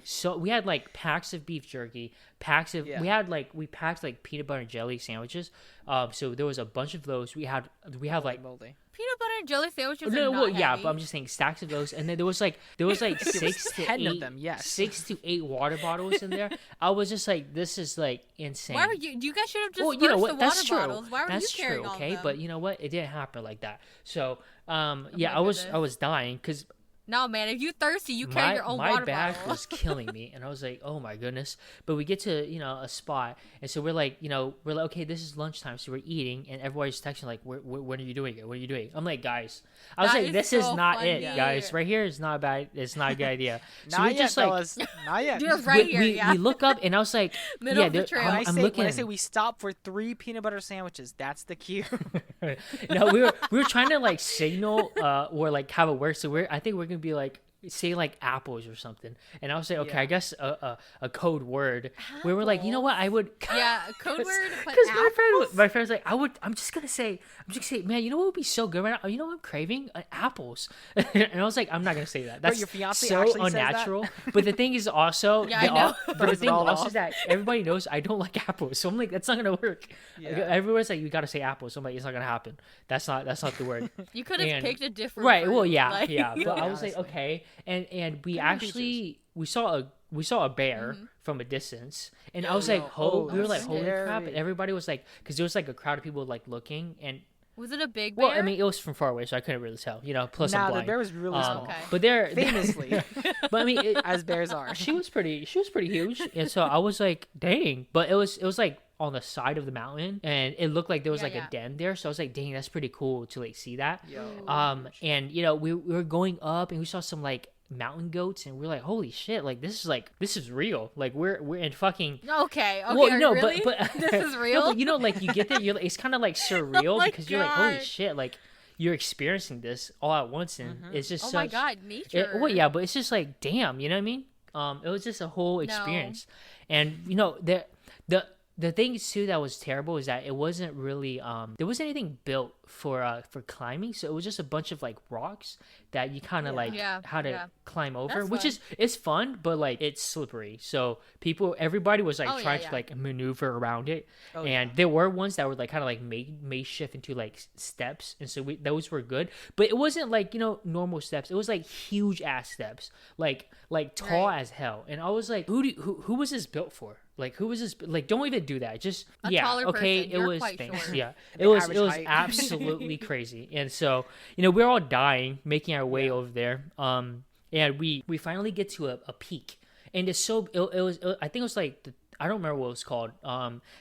So we had like packs of beef jerky, we packed like peanut butter and jelly sandwiches. So there was a bunch of those. We had like moldy. Peanut butter and jelly sandwiches. But I'm just saying stacks of those, and then there was like 6 to 8 of them. Yes, 6 to 8 water bottles in there. I was just like, this is like insane. Why were you guys should have just the water bottles. Why were you carrying all of them? But you know what? It didn't happen like that. So I was dying because. No, man, if you thirsty, you carry your own water bottle. My bag was killing me, and I was like, oh my goodness. But we get to, a spot, and so we're like, okay, this is lunchtime, so we're eating, and everybody's texting like, when are you doing it? What are you doing? I'm like, guys, I was like, this is not it, guys. Right here is not bad. It's not a good idea. So not we yet, just fellas. Not yet. You're right here, we look up, and I was like, middle of the trail. When I say we stopped for 3 peanut butter sandwiches, that's the cue. No, we were trying to like signal or like have a word. So I think we're gonna be like, say like apples or something, and I was like, okay, I guess a code word. We were like, you know what, I would a code word, because my friend was like, I'm just gonna say, man, you know what would be so good right now? You know what I'm craving? Apples. And I was like, I'm not gonna say that. That's your fiance so actually unnatural. says that? But the thing is also, I know. But the thing also is that everybody knows I don't like apples, so I'm like, that's not gonna work. Everyone's like, you gotta say apples. So I'm like, it's not gonna happen. That's not the word. You could have picked a different right. fruit, Well, yeah, like... But I was like, okay. And we actually we saw a bear from a distance, and I was like, we were like, holy crap! And everybody was like, because there was like a crowd of people like looking, and was it a big bear? Well, I mean, it was from far away, so I couldn't really tell. Plus, I'm blind. The bear was really small. Okay. But they're famously. But I mean, as bears are. She was pretty huge, and so I was like, dang. But it was like on the side of the mountain, and it looked like there was a den there. So I was like, dang, that's pretty cool to like see that. And we were going up, and we saw some like mountain goats, and we're like, holy shit, like this is real, like we're in fucking well, no, really? but this is real. No, but like you get there, it's kind of like surreal because you're like, holy shit, like you're experiencing this all at once, and it's just my god, nature. But it's just like, damn, you know what I mean? It was just a whole experience. And the thing too that was terrible is that it wasn't really there wasn't anything built for climbing, so it was just a bunch of like rocks that you kind of how to climb over. That's which is fun, but like it's slippery, so everybody was like trying to like maneuver around it. There were ones that were like kind of like made shift into like steps, and so those were good, but it wasn't like normal steps. It was like huge ass steps, like tall as hell. And I was like, who was this built for? Like, who was this? Like, don't even do that. Just a taller okay. Person. You're was quite thanks. short. Yeah, it was absolutely crazy. And so we're all dying, making our way over there. And we finally get to a peak, and it's so it was I think it was like I don't remember what it was called.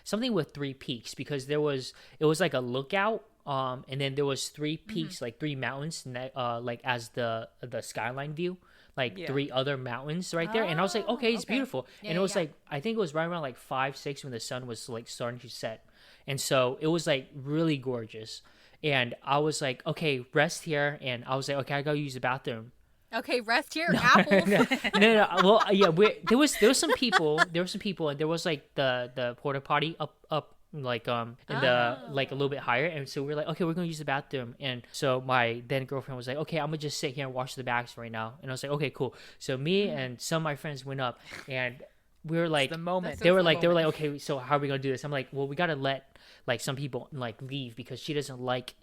Something with 3 peaks, because it was like a lookout. And then there was 3 peaks, like 3 mountains, like as the skyline view. Like 3 other mountains right there, and I was like, okay, it's beautiful. And it was like, I think it was right around like 5-6 when the sun was like starting to set, and so it was like really gorgeous. And I was like, okay, rest here. And I was like, okay, I gotta use the bathroom. Okay, rest here. Apples. No. Well, yeah, there was some people, and there was like the porta potty up like in the like a little bit higher, and so we're like, okay, we're gonna use the bathroom. And so my then girlfriend was like, okay, I'm gonna just sit here and wash the bags right now. And I was like, okay, cool. So me and some of my friends went up, and we were like, the moment they were like, okay, so how are we gonna do this? I'm like, well, we gotta let like some people like leave, because she doesn't like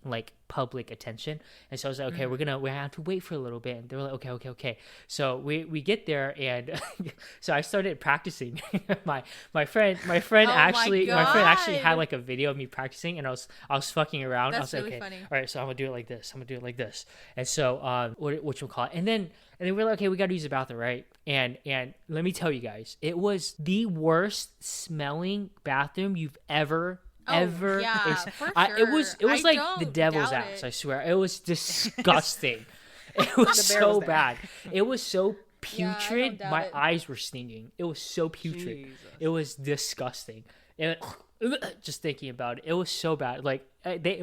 public attention. And so I was like, okay, we're gonna have to wait for a little bit. And they were like, okay. So we get there, and so I started practicing. my friend actually had like a video of me practicing, and I was fucking around. That's I was really like, okay, funny. all right, so I'm gonna do it like this. And so whatchamacallit, and then we're like, okay, we gotta use the bathroom, right? And let me tell you guys, it was the worst smelling bathroom you've ever. Yeah, for sure. It was like the devil's ass. I swear, it was disgusting. It was so bad. It was so putrid. My eyes were stinging. It was so putrid. Jesus. It was disgusting. Just thinking about it, it was so bad. Like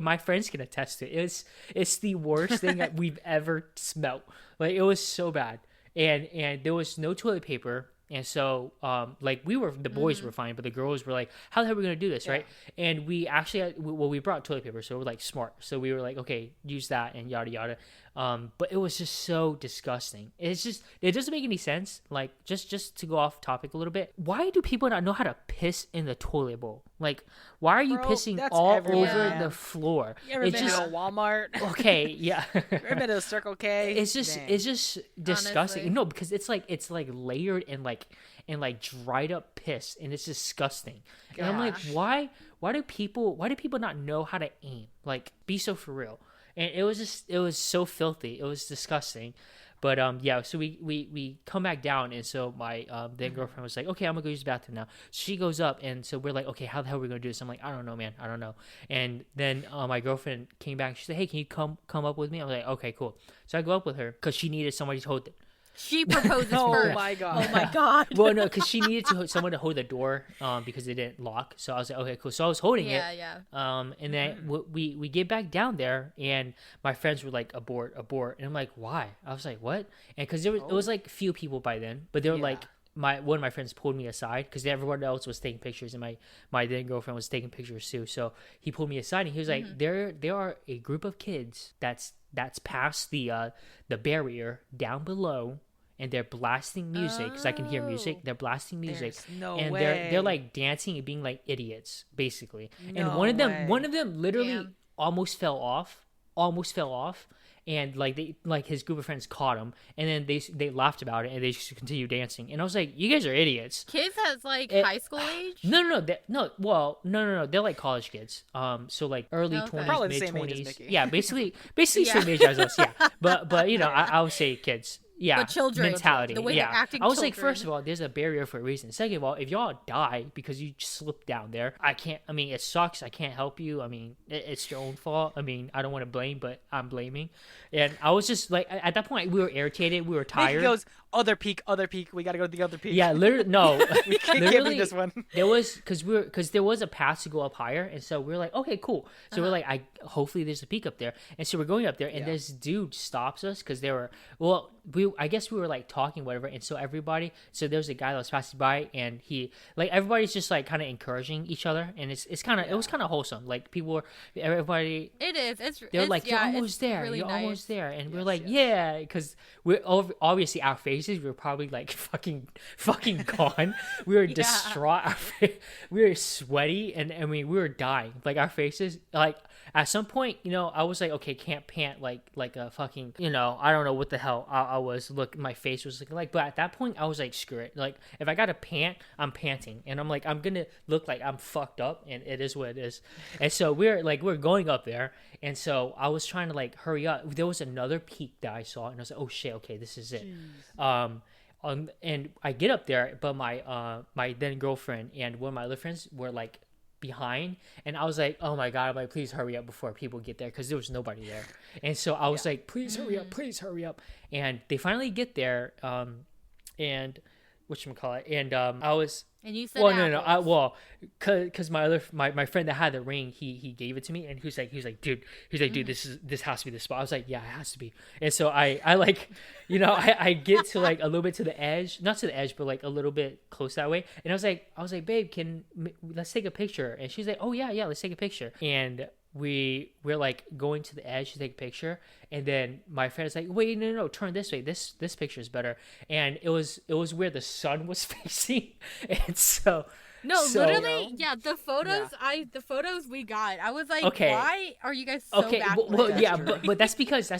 my friends can attest to it. It's the worst thing that we've ever smelled. Like, it was so bad, and there was no toilet paper. And so, like, the boys were fine, but the girls were like, how the hell are we going to do this, right? And we actually, we brought toilet paper, so we're, like, smart. So we were like, okay, use that and yada, yada. But it was just so disgusting. It doesn't make any sense. Like, just to go off topic a little bit, why do people not know how to piss in the toilet bowl? Like, why are you pissing all over the floor? You ever been to a Walmart? Okay, yeah. Ever been to a Circle K? It's just disgusting. Honestly. No, because it's like layered and like dried up piss, and it's disgusting. Gosh. And I'm like, why do people not know how to aim? Like, be so for real. And it was so filthy. It was disgusting. But yeah, so we come back down, and so my then girlfriend was like, okay, I'm gonna go use the bathroom now. She goes up, and so we're like, okay, how the hell are we gonna do this? I'm like, I don't know, man, I don't know. And then my girlfriend came back. She said, hey, can you come up with me? I'm like, okay, cool. So I go up with her because she needed somebody to hold it. She proposes first. Oh my god. Well, no, because she needed someone to hold the door because it didn't lock. So I was like, okay, cool. So I was holding it. Yeah. And then we get back down there, and my friends were like, abort. And I'm like, why? I was like, what? And because it was like few people by then, but they were like, one of my friends pulled me aside because everyone else was taking pictures, and my then girlfriend was taking pictures too. So he pulled me aside, and he was like, there are a group of kids that's past the barrier down below. And they're blasting music because I can hear music. They're blasting music, and they're like dancing and being like idiots, basically. And one of them literally almost fell off, and like his group of friends caught him, and then they laughed about it, and they just continued dancing. And I was like, you guys are idiots. Kids that's like high school age? No. They're like college kids. So like early 20s, mid 20s. Yeah, basically same age as us. Yeah, but I would say kids. Yeah, but children, mentality. The way they're acting. I was like, first of all, there's a barrier for a reason. Second of all, if y'all die because you slipped down there, it sucks. I can't help you. I mean, it's your own fault. I mean, I don't want to blame, but I'm blaming. And I was just like, at that point, we were irritated. We were tired. He goes, other peak. We got to go to the other peak. Yeah, literally, no. We can't give me this one. There was, because there was a path to go up higher. And so we were like, okay, cool. So we're like, hopefully there's a peak up there. And so we're going up there, and this dude stops us because I guess we were like talking, whatever. And so there was a guy that was passing by, and everybody's just like kind of encouraging each other. And it was kind of wholesome. Like everybody. It is. They're like, you're almost there. You're almost there. And we're like, yeah, because we're obviously our faces were probably like fucking gone. We were distraught. We were sweaty, and I mean, we were dying. Like our faces, like at some point, I was like, okay, can't pant like a fucking, I don't know what the hell I was. Look, my face was looking like. But at that point, I was like, screw it. Like if I got to pant, I'm panting, and I'm like, I'm gonna look like I'm fucked up, and it is what it is. And so we're going up there, and so I was trying to like hurry up. There was another peak that I saw, and I was like, oh shit, okay, this is it. And I get up there, but my then girlfriend and one of my other friends were like behind, and I was like, oh my god, I'm like, please hurry up before people get there, because there was nobody there. And so I was like, please hurry up. And they finally get there, and whatchamacallit, and I was, and you said, because my friend that had the ring, he gave it to me, and he was like, dude, this has to be the spot. I was like, yeah, it has to be. And so I like, I get to like a little bit to the edge, not to the edge, but like a little bit close that way. And I was like, babe, let's take a picture. And she's like, oh yeah, let's take a picture. And we're like going to the edge to take a picture, and then my friend is like, wait, no, turn this way, this picture is better. And it was where the sun was facing, and so No, so, literally, yeah. The photos we got, I was like, okay. Why are you guys so backward? Well, yeah, but that's because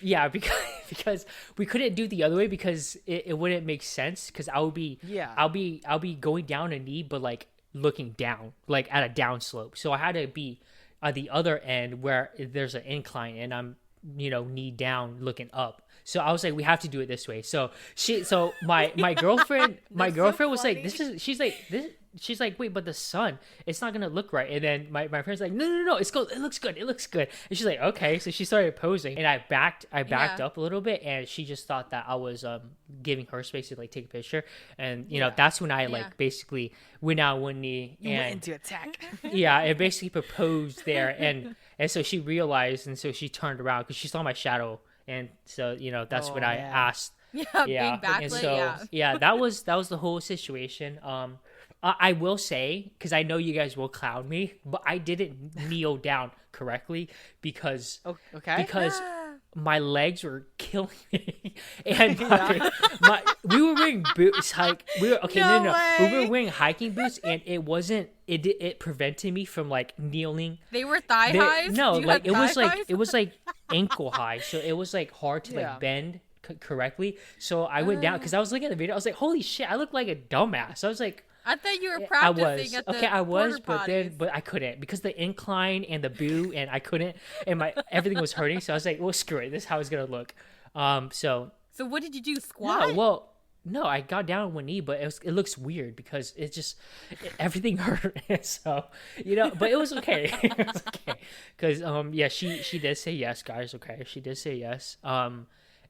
yeah, because we couldn't do the other way because it wouldn't make sense because I'll be going down a knee, but like looking down, like at a down slope. So I had to be at the other end where there's an incline, and I'm knee down looking up. So I was like, we have to do it this way. So my girlfriend was like, she's like, wait, but the sun, it's not gonna look right. And then my friend's like, no, it looks good. And she's like, okay. So she started posing, and I backed up a little bit, and she just thought that I was giving her space to like take a picture. And that's when I like basically went out one knee and went into attack. And basically proposed there, and so she realized, and so she turned around because she saw my shadow. And so, that's what I asked. Being backlit, and so, that was the whole situation. I will say, because I know you guys will clown me, but I didn't kneel down correctly because my legs were killing me, and we were wearing boots. Like we were we were wearing hiking boots, and it prevented me from like kneeling. They were thigh highs. No, like it was like ankle high, so it was like hard to like bend correctly. So I went down because I was looking at the video. I was like, holy shit, I look like a dumbass. I was like, I thought you were practicing at the I was, but I couldn't because the incline and the boo, and I couldn't, and everything was hurting. So I was like, well, screw it. This is how it's gonna look. So what did you do? Squat? No, I got down on one knee, but it looks weird because everything hurt. So but it was okay. It was okay because she did say yes, guys. Okay, she did say yes.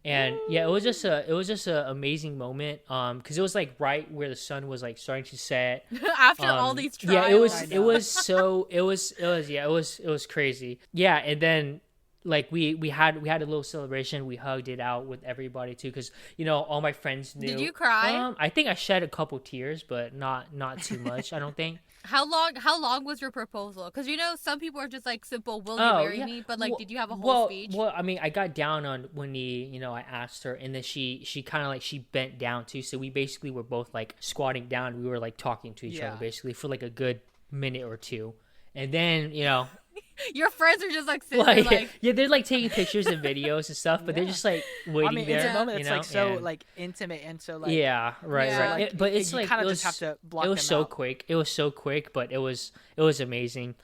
And it was just a amazing moment because it was like right where the sun was like starting to set after all these trials. It was crazy. And then like we had a little celebration. We hugged it out with everybody too because all my friends knew. Did you cry? I think I shed a couple tears, but not too much. I don't think. How long was your proposal? Because some people are just like simple, will you marry me? But like, did you have a whole speech? Well, I mean, I got down on one knee, I asked her, and then she kind of like she bent down too. So we basically were both like squatting down. We were like talking to each other basically for like a good minute or two, and then your friends are just like sitting there like they're like taking pictures and videos and stuff, but they're just like waiting there. It's a moment that's like so like intimate and so like right. But it's like kind of just have to block. It was so quick. It was so quick, but it was amazing.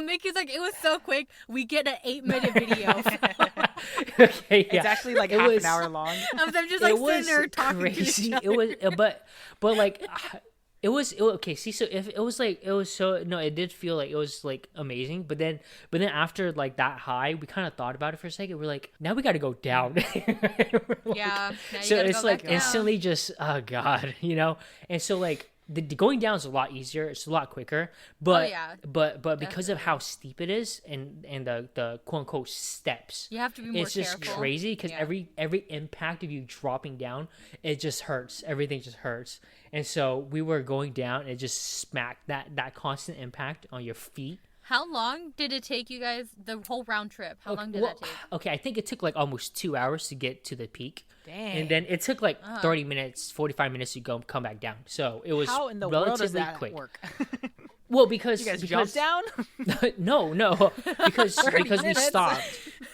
Mickey's like, it was so quick. We get an 8-minute video. Okay, it's actually like half an hour long. Of them just like sitting there talking crazy. to each other. It was, but like. Okay. See, so if it was like it did feel like it was like amazing, but then after like that high, we kind of thought about it for a second. We're like, now we got to go down. So it's like instantly just god, and so like the going down is a lot easier. It's a lot quicker, but but because of how steep it is and the quote unquote steps, you have to be more careful. It's just crazy because every impact of you dropping down, it just hurts. Everything just hurts. And so we were going down and it just smacked that constant impact on your feet. How long did it take you guys, the whole round trip? How long did that take? Okay, I think it took like almost 2 hours to get to the peak. Dang. And then it took like 30 minutes, 45 minutes to come back down. So it was how in the relatively world does that quick. Work? Well, because you guys jumped down? No, because we stopped.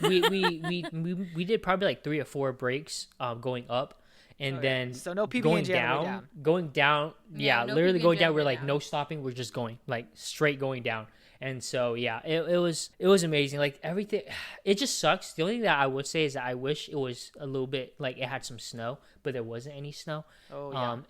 We did probably like 3 or 4 breaks going up. And then so no PB going down, no literally PB going down. We're like no stopping. We're just going like straight going down. And so it was amazing. Like everything, it just sucks. The only thing that I would say is that I wish it was a little bit like it had some snow, but there wasn't any snow.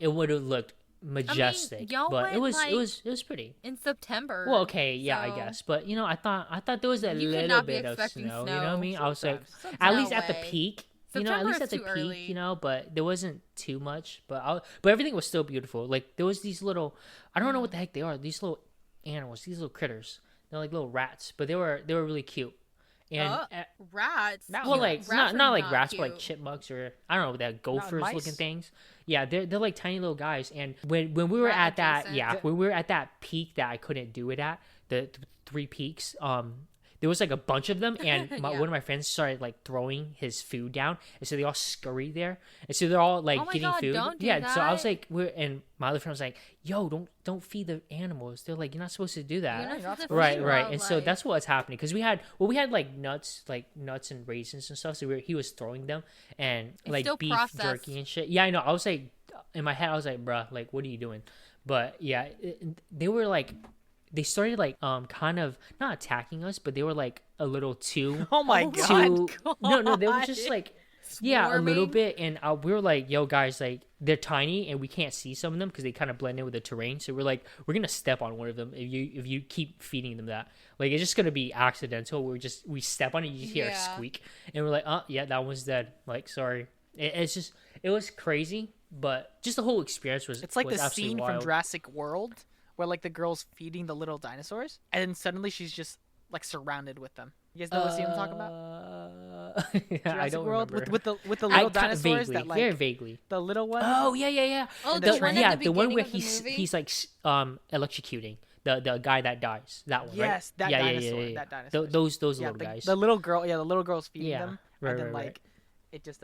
It would have looked majestic, but it was pretty in September. Well, okay, I guess, but I thought there was a little bit of snow. You know what I mean? I was like, at least at the peak. At least at the peak, but there wasn't too much. But everything was still beautiful. Like there was these little, I don't know what the heck they are. These little animals, these little critters. They're like little rats, but they were really cute. And rats. Well, like not like rats, but like chipmunks or I don't know, that gophers looking things. Yeah, they're like tiny little guys. And when we were at that, when we were at that peak that I couldn't do it at, the 3 peaks, there was like a bunch of them, and one of my friends started like throwing his food down, and so they all scurried there, and so they're all like getting food. Don't do that. So I was like, and my other friend was like, "Yo, don't feed the animals." They're like, "You're not supposed to do that." Right. And so that's what's happening because we had like nuts and raisins and stuff. So he was throwing them and it's like beef jerky and shit. Yeah, I know. I was like, in my head, I was like, "Bruh, like, what are you doing?" But yeah, they were like. They started like kind of not attacking us, but they were like a little too. Oh my god! No, they were just like a little bit, and we were like, "Yo, guys, like they're tiny, and we can't see some of them because they kind of blend in with the terrain." So we're like, "We're gonna step on one of them if you keep feeding them that. Like it's just gonna be accidental. We step on it, you just hear a squeak, and we're like, oh yeah, that one's dead. Like sorry, it was crazy, but just the whole experience was. It's like was the scene wild. from Jurassic World. Where like the girl's feeding the little dinosaurs, and then suddenly she's just like surrounded with them. You guys know what scene I'm talking about? I don't World remember. With the little dinosaurs vaguely, that like very vaguely. The little one. Oh yeah. Oh, the one where he's like electrocuting the guy that dies. That one. Yes, right? that dinosaur. That dinosaur. Those little guys. The little girl. Yeah, the little girl's feeding them. Right, and then right. It just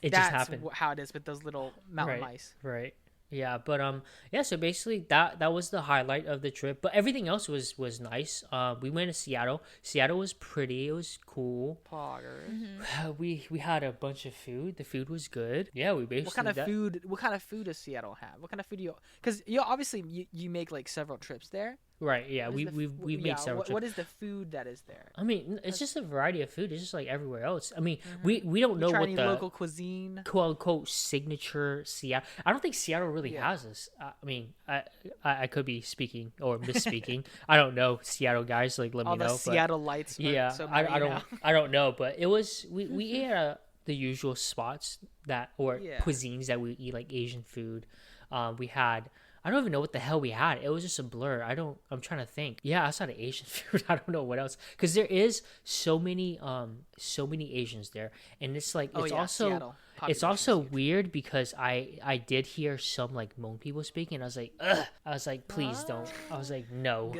it just happened. That's how it is with those little mountain mice. Right. Yeah, but so basically that was the highlight of the trip. But everything else was nice. We went to Seattle. Seattle was pretty. It was cool. Poggers. Mm-hmm. We had a bunch of food. The food was good. Yeah, we basically. What kind of food does Seattle have? What kind of food do you? Because obviously you make like several trips there. Right. Yeah. We've made several trips. What is the food that is there? I mean, it's just a variety of food. It's just like everywhere else. I mean, we don't know what the local cuisine, quote unquote signature Seattle. I don't think Seattle really has this. I mean, I could be speaking or misspeaking. I don't know, Seattle guys. Like, let me know. All the Seattle lights. Yeah, so I don't know, but it was we ate at the usual spots cuisines that we eat, like Asian food. We had. I don't even know what the hell we had. It was just a blur. I'm trying to think. Yeah, outside of Asian food, I don't know what else. Because there is so many Asians there, and it's like it's also weird because I did hear some like Hmong people speaking, and I was like, ugh. I was like, please don't. I was like, no.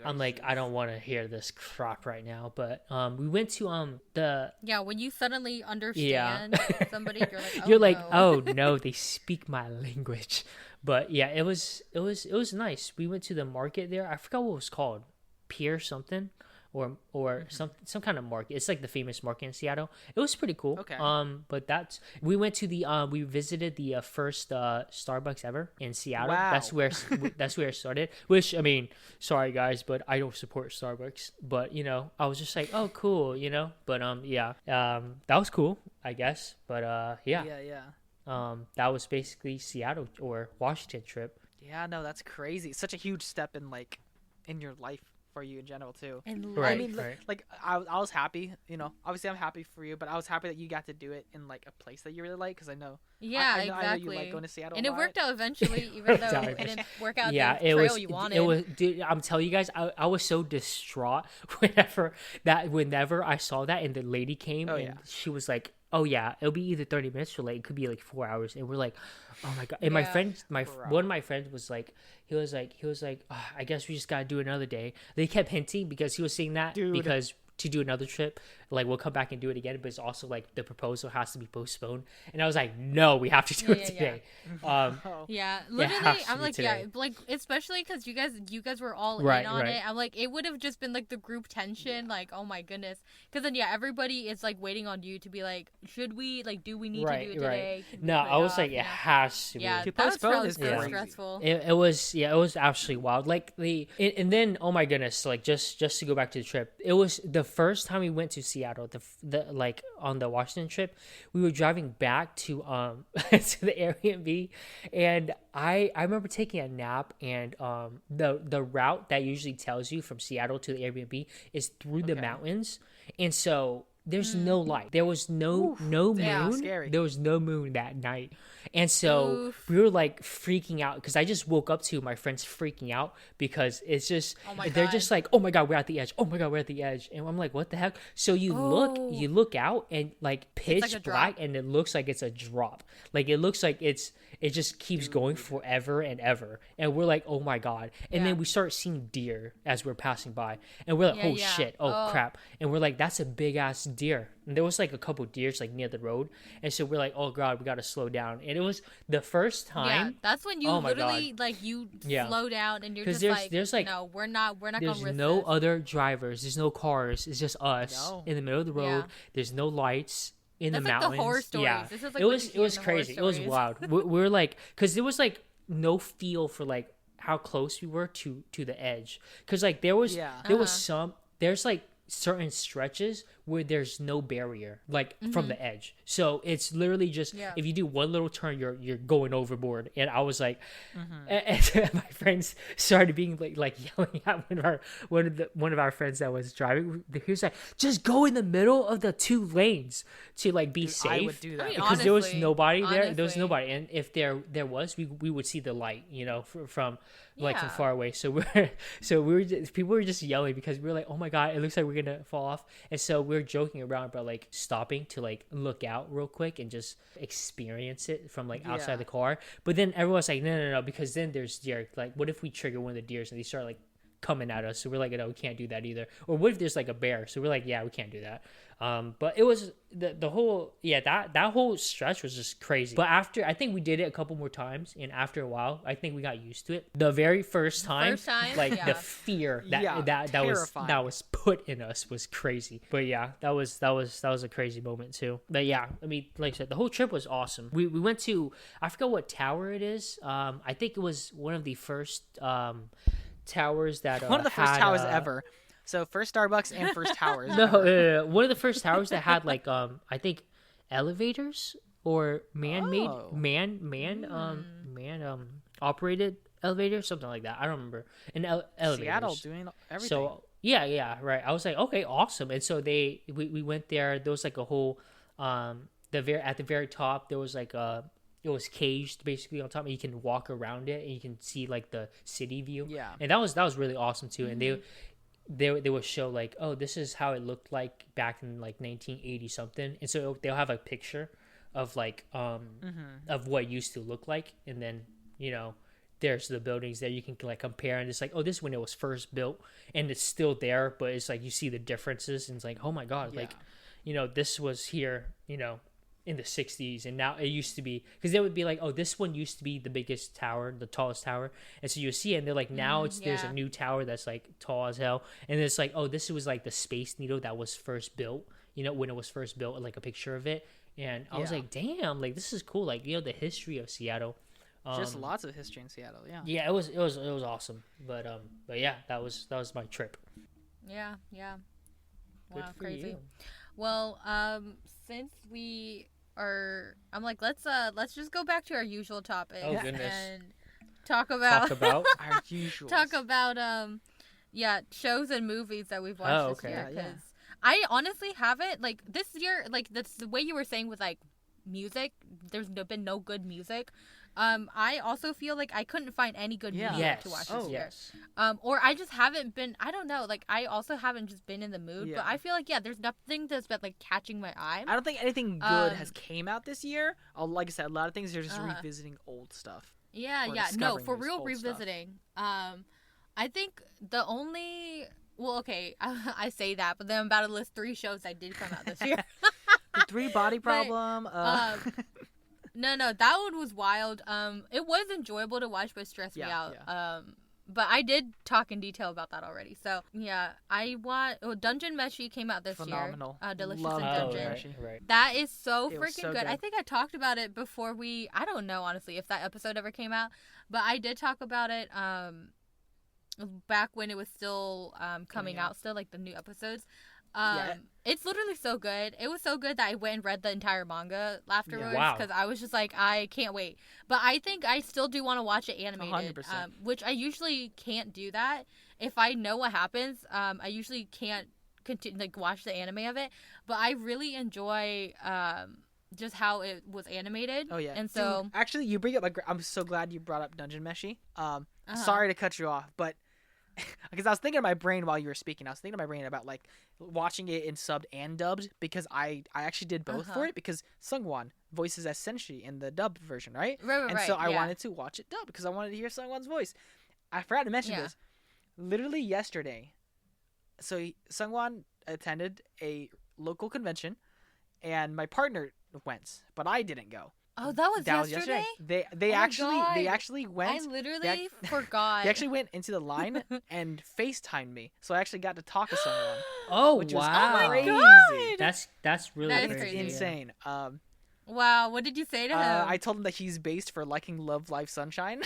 I'm like, I don't want to hear this crap right now. But we went to when you suddenly understand somebody, you're like, oh no, they speak my language. But yeah, it was nice. We went to the market there. I forgot what it was called, Pier something, or some kind of market. It's like the famous market in Seattle. It was pretty cool. Okay. But we went to we visited the first Starbucks ever in Seattle. Wow. That's where it started. Which I mean, sorry guys, but I don't support Starbucks. But I was just like, oh cool, But that was cool, I guess. But yeah. That was basically Seattle or Washington trip. Yeah, no, that's crazy. It's such a huge step in your life for you in general too. Right, I mean, like I was happy. Obviously I'm happy for you, but I was happy that you got to do it in like a place that you you really like, because I know. Yeah, exactly. I know you like going to Seattle. And it worked out eventually, even though it didn't work out the trail you wanted. It was, dude, I'm telling you guys, I was so distraught whenever I saw that, and the lady came she was like, oh yeah, it'll be either 30 minutes or like it could be like 4 hours, and we're like, oh my god. And my friend, one of my friends was like, he was like, oh, I guess we just gotta do another day. They kept hinting because he was saying that because to do another trip, like we'll come back and do it again, but it's also like the proposal has to be postponed, and I was like, no, we have to do it today. Literally, I'm like, like especially because you guys were all in on it. I'm like, it would have just been like the group tension, like, oh my goodness, because then everybody is like waiting on you to be like, should we, like, do we need to do it today? No, I was like, it has to be. Yeah, that was probably stressful. It was absolutely wild. Like and then oh my goodness, like just to go back to the trip, it was the first time we went to Seattle, the like on the Washington trip, we were driving back to to the Airbnb, and I remember taking a nap, and the route that usually tells you from Seattle to the Airbnb is through the mountains, and so there's no light. There was no moon. Yeah, scary. There was no moon that night. And so we were like freaking out because I just woke up to my friends freaking out because it's just they're just like, oh my god, we're at the edge. Oh my god, we're at the edge. And I'm like, what the heck? So you look out and like pitch black, and it looks like it's a drop. Like it looks like it just keeps going forever and ever. And we're like, oh my god. And then we start seeing deer as we're passing by, and we're like, shit, crap. And we're like, that's a big ass deer. And there was like a couple deers like near the road, and so we're like, oh god, we gotta slow down. And it was the first time. Yeah, that's when you literally like you slow down, and you're just there's like no, we're not gonna risk There's no other drivers. There's no cars. It's just us in the middle of the road. Yeah. There's no lights in the mountains. Like the horror stories. Yeah, this is like it was crazy. It was wild. we're like, because there was like no feel for like how close we were to the edge. Because like there was there's like certain stretches where there's no barrier like from the edge, so it's literally just if you do one little turn, you're going overboard. And I was like and my friends started being like yelling at one of our friends that was driving. He was like, just go in the middle of the two lanes to like be safe. I would do that because honestly, there was nobody there. There was nobody, and if there was, we would see the light, you know, from like from far away. So people were just yelling because we were like, oh my god, it looks like we're gonna fall off. And so we were joking around about like stopping to like look out real quick and just experience it from like outside the car. But then everyone's like, no, because then there's deer. Like, what if we trigger one of the deers and they start like coming at us? So we're like, no, we can't do that either. Or what if there's like a bear? So we're like, yeah, we can't do that. But it was the whole that whole stretch was just crazy. But after, I think we did it a couple more times, and after a while I think we got used to it. The very first time like the fear that was put in us was crazy. But that was a crazy moment too. But yeah, I mean, like I said, the whole trip was awesome. We went to, I forgot what tower it is. I think it was one of the first towers that one of the first towers ever. So first Starbucks and first towers. No, one of the first towers that had like I think elevators or man-made operated elevators, something like that. I don't remember. Elevators. Seattle doing everything. So yeah, right. I was like, okay, awesome. And so we went there. There was like a whole at the very top there was like it was caged basically on top, and you can walk around it and you can see like the city view. Yeah, and that was really awesome too. And they would show like, oh, this is how it looked like back in like 1980 something, and so they'll have a picture of like of what it used to look like, and then you know there's the buildings there you can like compare, and it's like, oh, this is when it was first built, and it's still there, but it's like you see the differences, and it's like, oh my god, like you know, this was here, you know, in the 60s, and now it used to be, because they would be like, oh, this one used to be the biggest tower, the tallest tower, and so you see it and they're like, now there's a new tower that's like tall as hell, and it's like, oh, this was like the Space Needle that was first built, you know, when it was first built, like a picture of it. And I was like, damn, like this is cool, like, you know, the history of Seattle. Just lots of history in Seattle. Yeah, it was awesome. But yeah, that was my trip. Yeah. Wow, crazy. You. Well, since we are, I'm like, let's just go back to our usual topic. Oh goodness. And talk about our usual. Talk about shows and movies that we've watched this year. Because I honestly haven't, like, this year, like, that's the way you were saying with like music. There's been no good music. I also feel like I couldn't find any good music to watch this year. Or I just haven't been, I don't know, like, I also haven't just been in the mood, but I feel like, there's nothing that's been, like, catching my eye. I don't think anything good has came out this year. Like I said, a lot of things are just revisiting old stuff. No, for real revisiting. I think the only, well, okay, I say that, but then I'm about to list 3 shows that did come out this year. The 3 Body Problem. No, that one was wild. It was enjoyable to watch, but stressed me out. Yeah. But I did talk in detail about that already. So I want. Dungeon Meshi came out this Phenomenal. Year. Delicious in Dungeon. Right. That is so freaking good. I think I talked about it before we. I don't know honestly if that episode ever came out, but I did talk about it. Back when it was still coming out, still like the new episodes. It's literally so good. It was so good that I went and read the entire manga afterwards because I was just like, I can't wait. But I think I still do want to watch it animated, 100%. Which I usually can't do that. If I know what happens, I usually can't watch the anime of it, but I really enjoy just how it was animated. Oh yeah, and so dude, actually, you bring up. I'm so glad you brought up Dungeon Meshi. Sorry to cut you off, but because I was thinking in my brain while you were speaking, I was thinking in my brain about like watching it in subbed and dubbed because I actually did both for it because Sungwon voices as Senshi in the dubbed version, right? Right. And so I wanted to watch it dubbed because I wanted to hear Sungwon's voice. I forgot to mention this. Literally yesterday, so Sungwon attended a local convention, and my partner went, but I didn't go. Oh, that was yesterday? They actually went. I literally forgot. They actually went into the line and FaceTimed me, so I actually got to talk to someone. Oh, which wow! Was crazy. Oh God. That's really crazy. Insane. Wow, what did you say to him? I told him that he's based for liking Love Live Sunshine.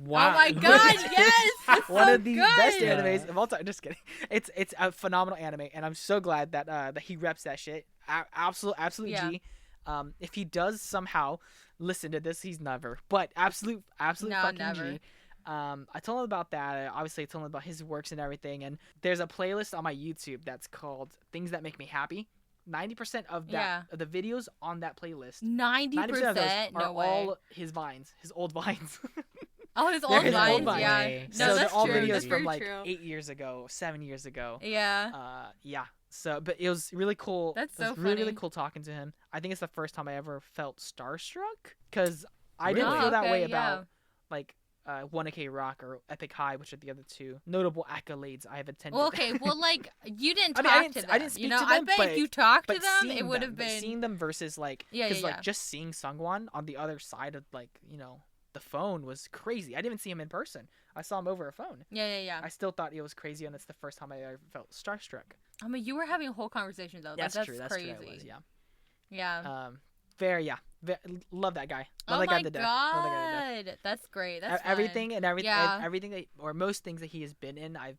Wow! Oh my God, yes! It's one so of the good. best animes of all time. Just kidding. It's a phenomenal anime, and I'm so glad that he reps that shit. Absolute G. If he does somehow listen to this, he's never. But absolute fucking never. G. I told him about that. Obviously, I told him about his works and everything. And there's a playlist on my YouTube that's called "Things That Make Me Happy." 90% of of the videos on that playlist. 90% of those are no way. all his vines, his old vines. Oh, his old vines, yeah. So No, they're that's all true. videos That's from very like true. 8 years ago, 7 years ago. Yeah. Yeah. So, but it was really cool. That's so it was funny. really, really cool talking to him. I think it's the first time I ever felt starstruck because I Really? didn't feel that way yeah. about like 1AK Rock or Epic High, which are the other two notable accolades I have attended. Well, okay. Well, like you didn't talk to them. I didn't speak you know, to them, I bet but, if you talked to but them, seeing it would them, have been seeing them versus like like just seeing Sungwon on the other side of like the phone was crazy. I didn't even see him in person. I saw him over a phone. Yeah. I still thought it was crazy, and it's the first time I ever felt starstruck. I mean, you were having a whole conversation though. That's true. That's crazy. true. I was, Yeah. Love that guy. Oh Love that my guy to death. God, that's great. That's everything fun. and everything. Yeah. Everything that, or most things that he has been in, I've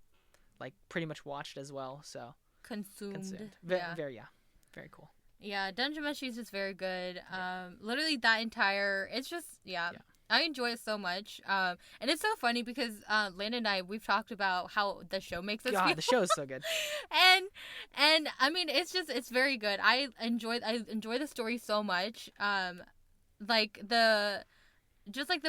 like pretty much watched as well. So Consumed. Very cool. Yeah, Dungeon Meshi is just very good. Literally that entire, it's just I enjoy it so much. And it's so funny because Landon and I, we've talked about how the show makes us feel. The show is so good. and I mean, it's very good. I enjoy the story so much. Like the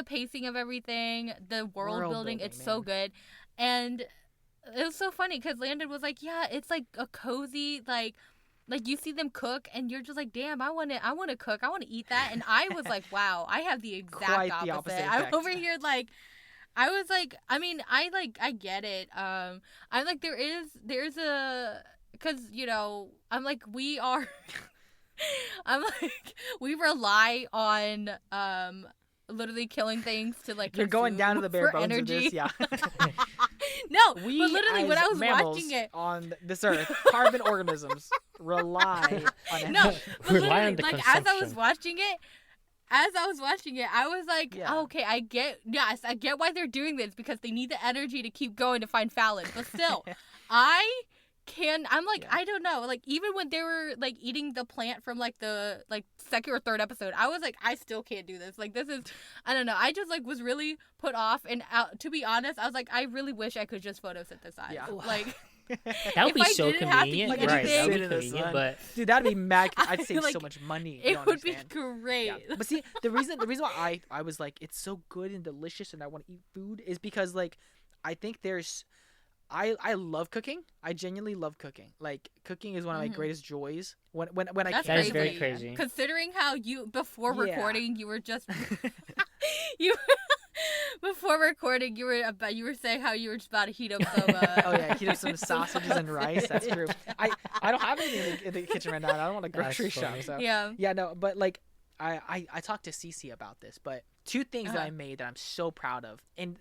pacing of everything, the world building, it's so good. And it was so funny because Landon was like, yeah, it's like a cozy, like you see them cook and you're just like, damn, I want to cook. I want to eat that. And I was like, wow, I have the exact opposite. I'm over here like, I was like, I mean, I get it. I'm like, there's a, cause I'm like, I'm like, we rely on, literally killing things to like you're going down to the bare bones energy. of this, yeah. No, but literally when I was watching it on this earth, carbon organisms rely on energy. No, but Rely on literally, the like consumption. as I was watching it, I was like, okay, I get why they're doing this because they need the energy to keep going to find Fallon. But still, I'm like, I don't know. Like, even when they were, like, eating the plant from, like, the, like, second or third episode, I was like, I still can't do this. Like, this is, I don't know. I just, like, was really put off. And to be honest, I was like, I really wish I could just photosynthesize. Yeah. Like, that would be so didn't have to convenient, eat right? That would be anything- convenient, but Dude, that'd be mad. I'd save like, so much money. it would be understand. great. Yeah. But see, the reason why I was like, it's so good and delicious and I want to eat food is because, like, I think there's... I love cooking. I genuinely love cooking. Like, cooking is one of my greatest joys. When I That's can. that is very crazy. Considering how you, before Yeah. recording, you were just... Before recording, you were saying how you were just about to heat up some. Oh yeah, heat up some sausages and rice. That's true. I don't have anything in the kitchen right now. I don't want to grocery shop. So yeah, no, but like I talked to Cece about this, but two things that I made that I'm so proud of, and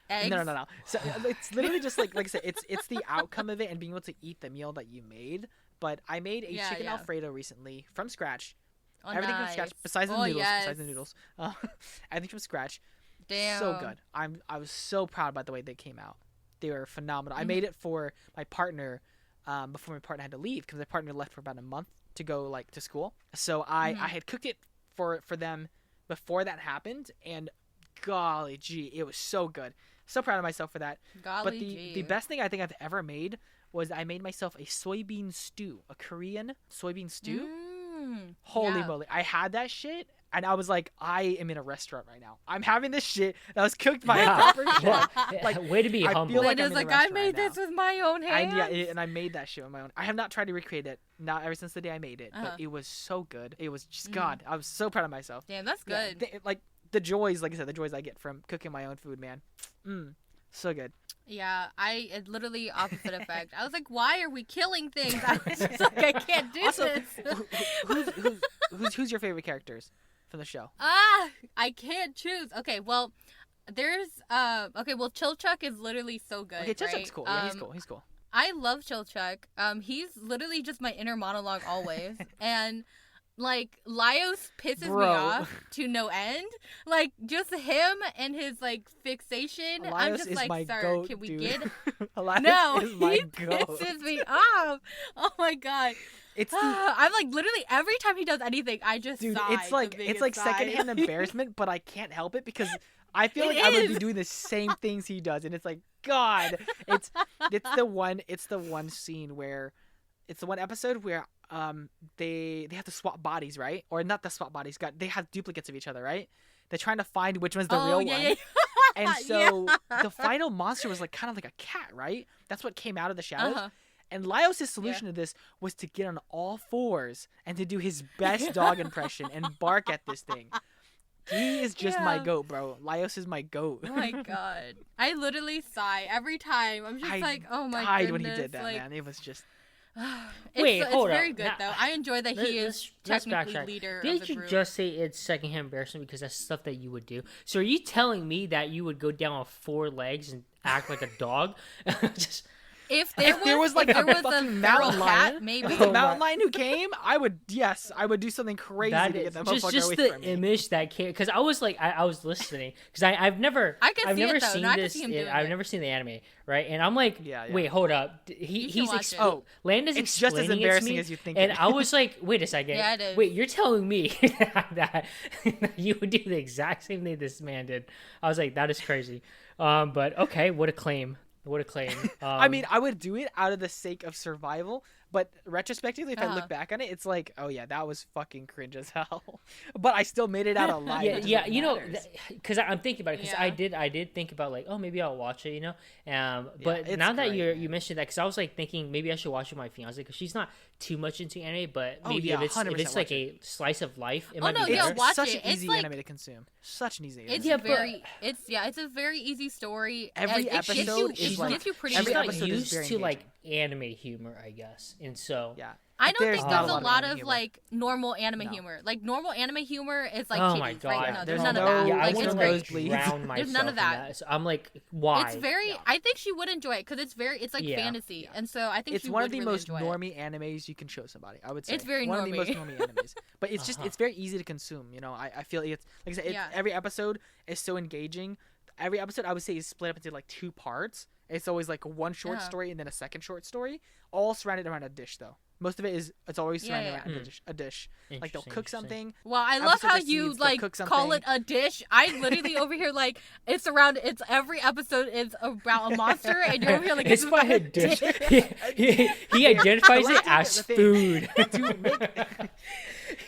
eggs. No. So it's literally just like I said, it's the outcome of it and being able to eat the meal that you made. But I made a chicken Alfredo recently from scratch. Oh, Everything nice. from scratch besides the noodles. Yes. Besides the noodles, everything from scratch. Damn. So good. I was so proud by the way they came out. They were phenomenal. I made it for my partner before my partner had to leave because my partner left for about a month to go like to school. So I had cooked it for them before that happened, and golly gee, it was so good. So proud of myself for that. Golly but gee. the best thing I think I've ever made was I made myself a soybean stew, a Korean soybean stew. Holy moly. I had that shit and I was like, I am in a restaurant right now. I'm having this shit that was cooked by a proper chef. Like, way to be humble. I made this with my own hands. And I made that shit with my own. I have not tried to recreate it, not ever since the day I made it, but it was so good. It was just, God, I was so proud of myself. Damn, that's good. Yeah, like, the joys, like I said, the joys I get from cooking my own food, man. So good. Yeah, it literally opposite effect. I was like, why are we killing things? I was just like, I can't do this. Who's your favorite characters from the show? I can't choose. Okay, well, there's Chilchuck is literally so good. Okay, Chilchuck's cool. Yeah, he's cool. I love Chilchuck. He's literally just my inner monologue always. And like, Laios pisses me off to no end. Like, just him and his, like, fixation. Laios I'm just like, sir, goat, can we dude. get... No, he pisses me off. Oh, my God. I'm like, literally, every time he does anything, I just sigh. It's like secondhand embarrassment, but I can't help it because I feel like I would be doing the same things he does. And it's like, God. It's the one scene where... It's the one episode where they have to swap bodies, right? Or not the swap bodies. They have duplicates of each other, right? They're trying to find which one's the real one. Yeah. And so the final monster was like kind of like a cat, right? That's what came out of the shadows. And Laios' solution to this was to get on all fours and to do his best dog impression and bark at this thing. He is just my goat, bro. Laios is my goat. Oh my God. I literally sigh every time. I'm just like, oh my goodness. I died when he did that, man. It was just... It's very good though. I enjoy that he is technically leader of the group. Did you just say it's secondhand embarrassment because that's stuff that you would do? So are you telling me that you would go down on 4 legs and act like a dog? Just... If there was a mountain lion, maybe a mountain lion who came, I would do something crazy to get that motherfucker just away the from me. image that came, because I was like, I was listening because I've never seen this. I've never seen the anime, right? And I'm like, wait, hold up, Landon's it's just as embarrassing as you think. And I was like, wait a second, yeah, it is. Wait, you're telling me that you would do the exact same thing this man did? I was like, that is crazy. But okay, what a claim. What a claim. I mean, I would do it out of the sake of survival, but retrospectively, if I look back on it, it's like, oh yeah, that was fucking cringe as hell. But I still made it out alive. Yeah, you know, because I'm thinking about it, because I did think about like, oh, maybe I'll watch it, you know. But now that you mentioned that, because I was like thinking maybe I should watch it with my fiance, because she's not too much into anime, but maybe if it's like a slice of life, it might be better. It's such an easy anime to consume. Such an easy anime. It's a very easy story. Every episode is like, she's not used to like anime humor, I guess, and so I don't think there's a lot of like normal anime humor. Like normal anime humor is like oh my God. Right? No, there's none of that. Yeah, like, I want to drown myself. There's none of that. So I'm like, why? It's very. I think she would enjoy it because it's like fantasy, and so I think it's one of the most normie animes you can show somebody. I would say it's very one normie. of the most normie animes, but it's just it's very easy to consume. You know, I feel it's like I said, every episode is so engaging. Every episode I would say is split up into like 2 parts. It's always like one short story and then a second short story, all surrounded around a dish though. Most of it's always surrounded around a dish. Like they'll cook something. Well, I love how you like call it a dish. I literally over here like it's every episode is about a monster, and you're over here like it's about a dish. He identifies it as food.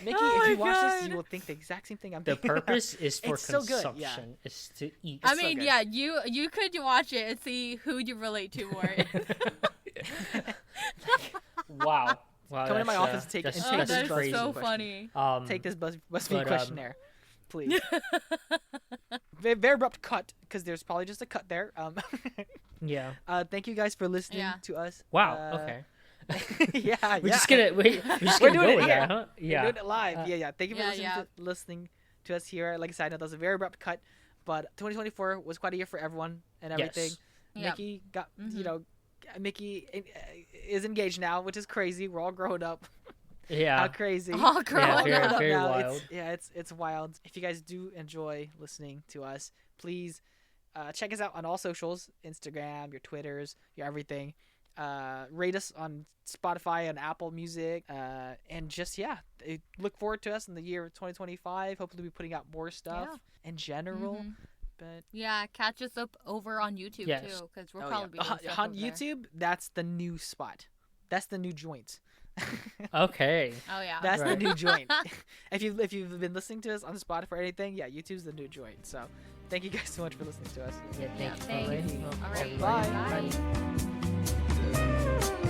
Mickey, if you watch this, you will think the exact same thing I'm thinking. The purpose is for consumption. So good, is to eat. I mean, you could watch it and see who you relate to more. Wow. Come to my office and take this BuzzFeed so funny. Take this BuzzFeed questionnaire, please. Very abrupt cut, because there's probably just a cut there. Yeah. Thank you guys for listening to us. Wow. Okay. We're just gonna go with that, huh? Yeah. We're doing it live. Thank you for listening to us here. Like I said, I know that was a very abrupt cut, but 2024 was quite a year for everyone and everything. Yes. Mickey got Mickey is engaged now, which is crazy. We're all grown up. Yeah. How crazy. All grown up. Very wild. It's wild. If you guys do enjoy listening to us, please check us out on all socials, Instagram, your Twitters, your everything. Rate us on Spotify and Apple Music, and just look forward to us in the year 2025. Hopefully we'll be putting out more stuff in general. But yeah, catch us up over on YouTube too, because we'll probably be on YouTube. That's the new spot. That's the new joint. Okay. Oh yeah. That's the new joint. If you've been listening to us on Spotify or anything, yeah, YouTube's the new joint. So, thank you guys so much for listening to us. Yeah, thank you. All right. Bye. Bye.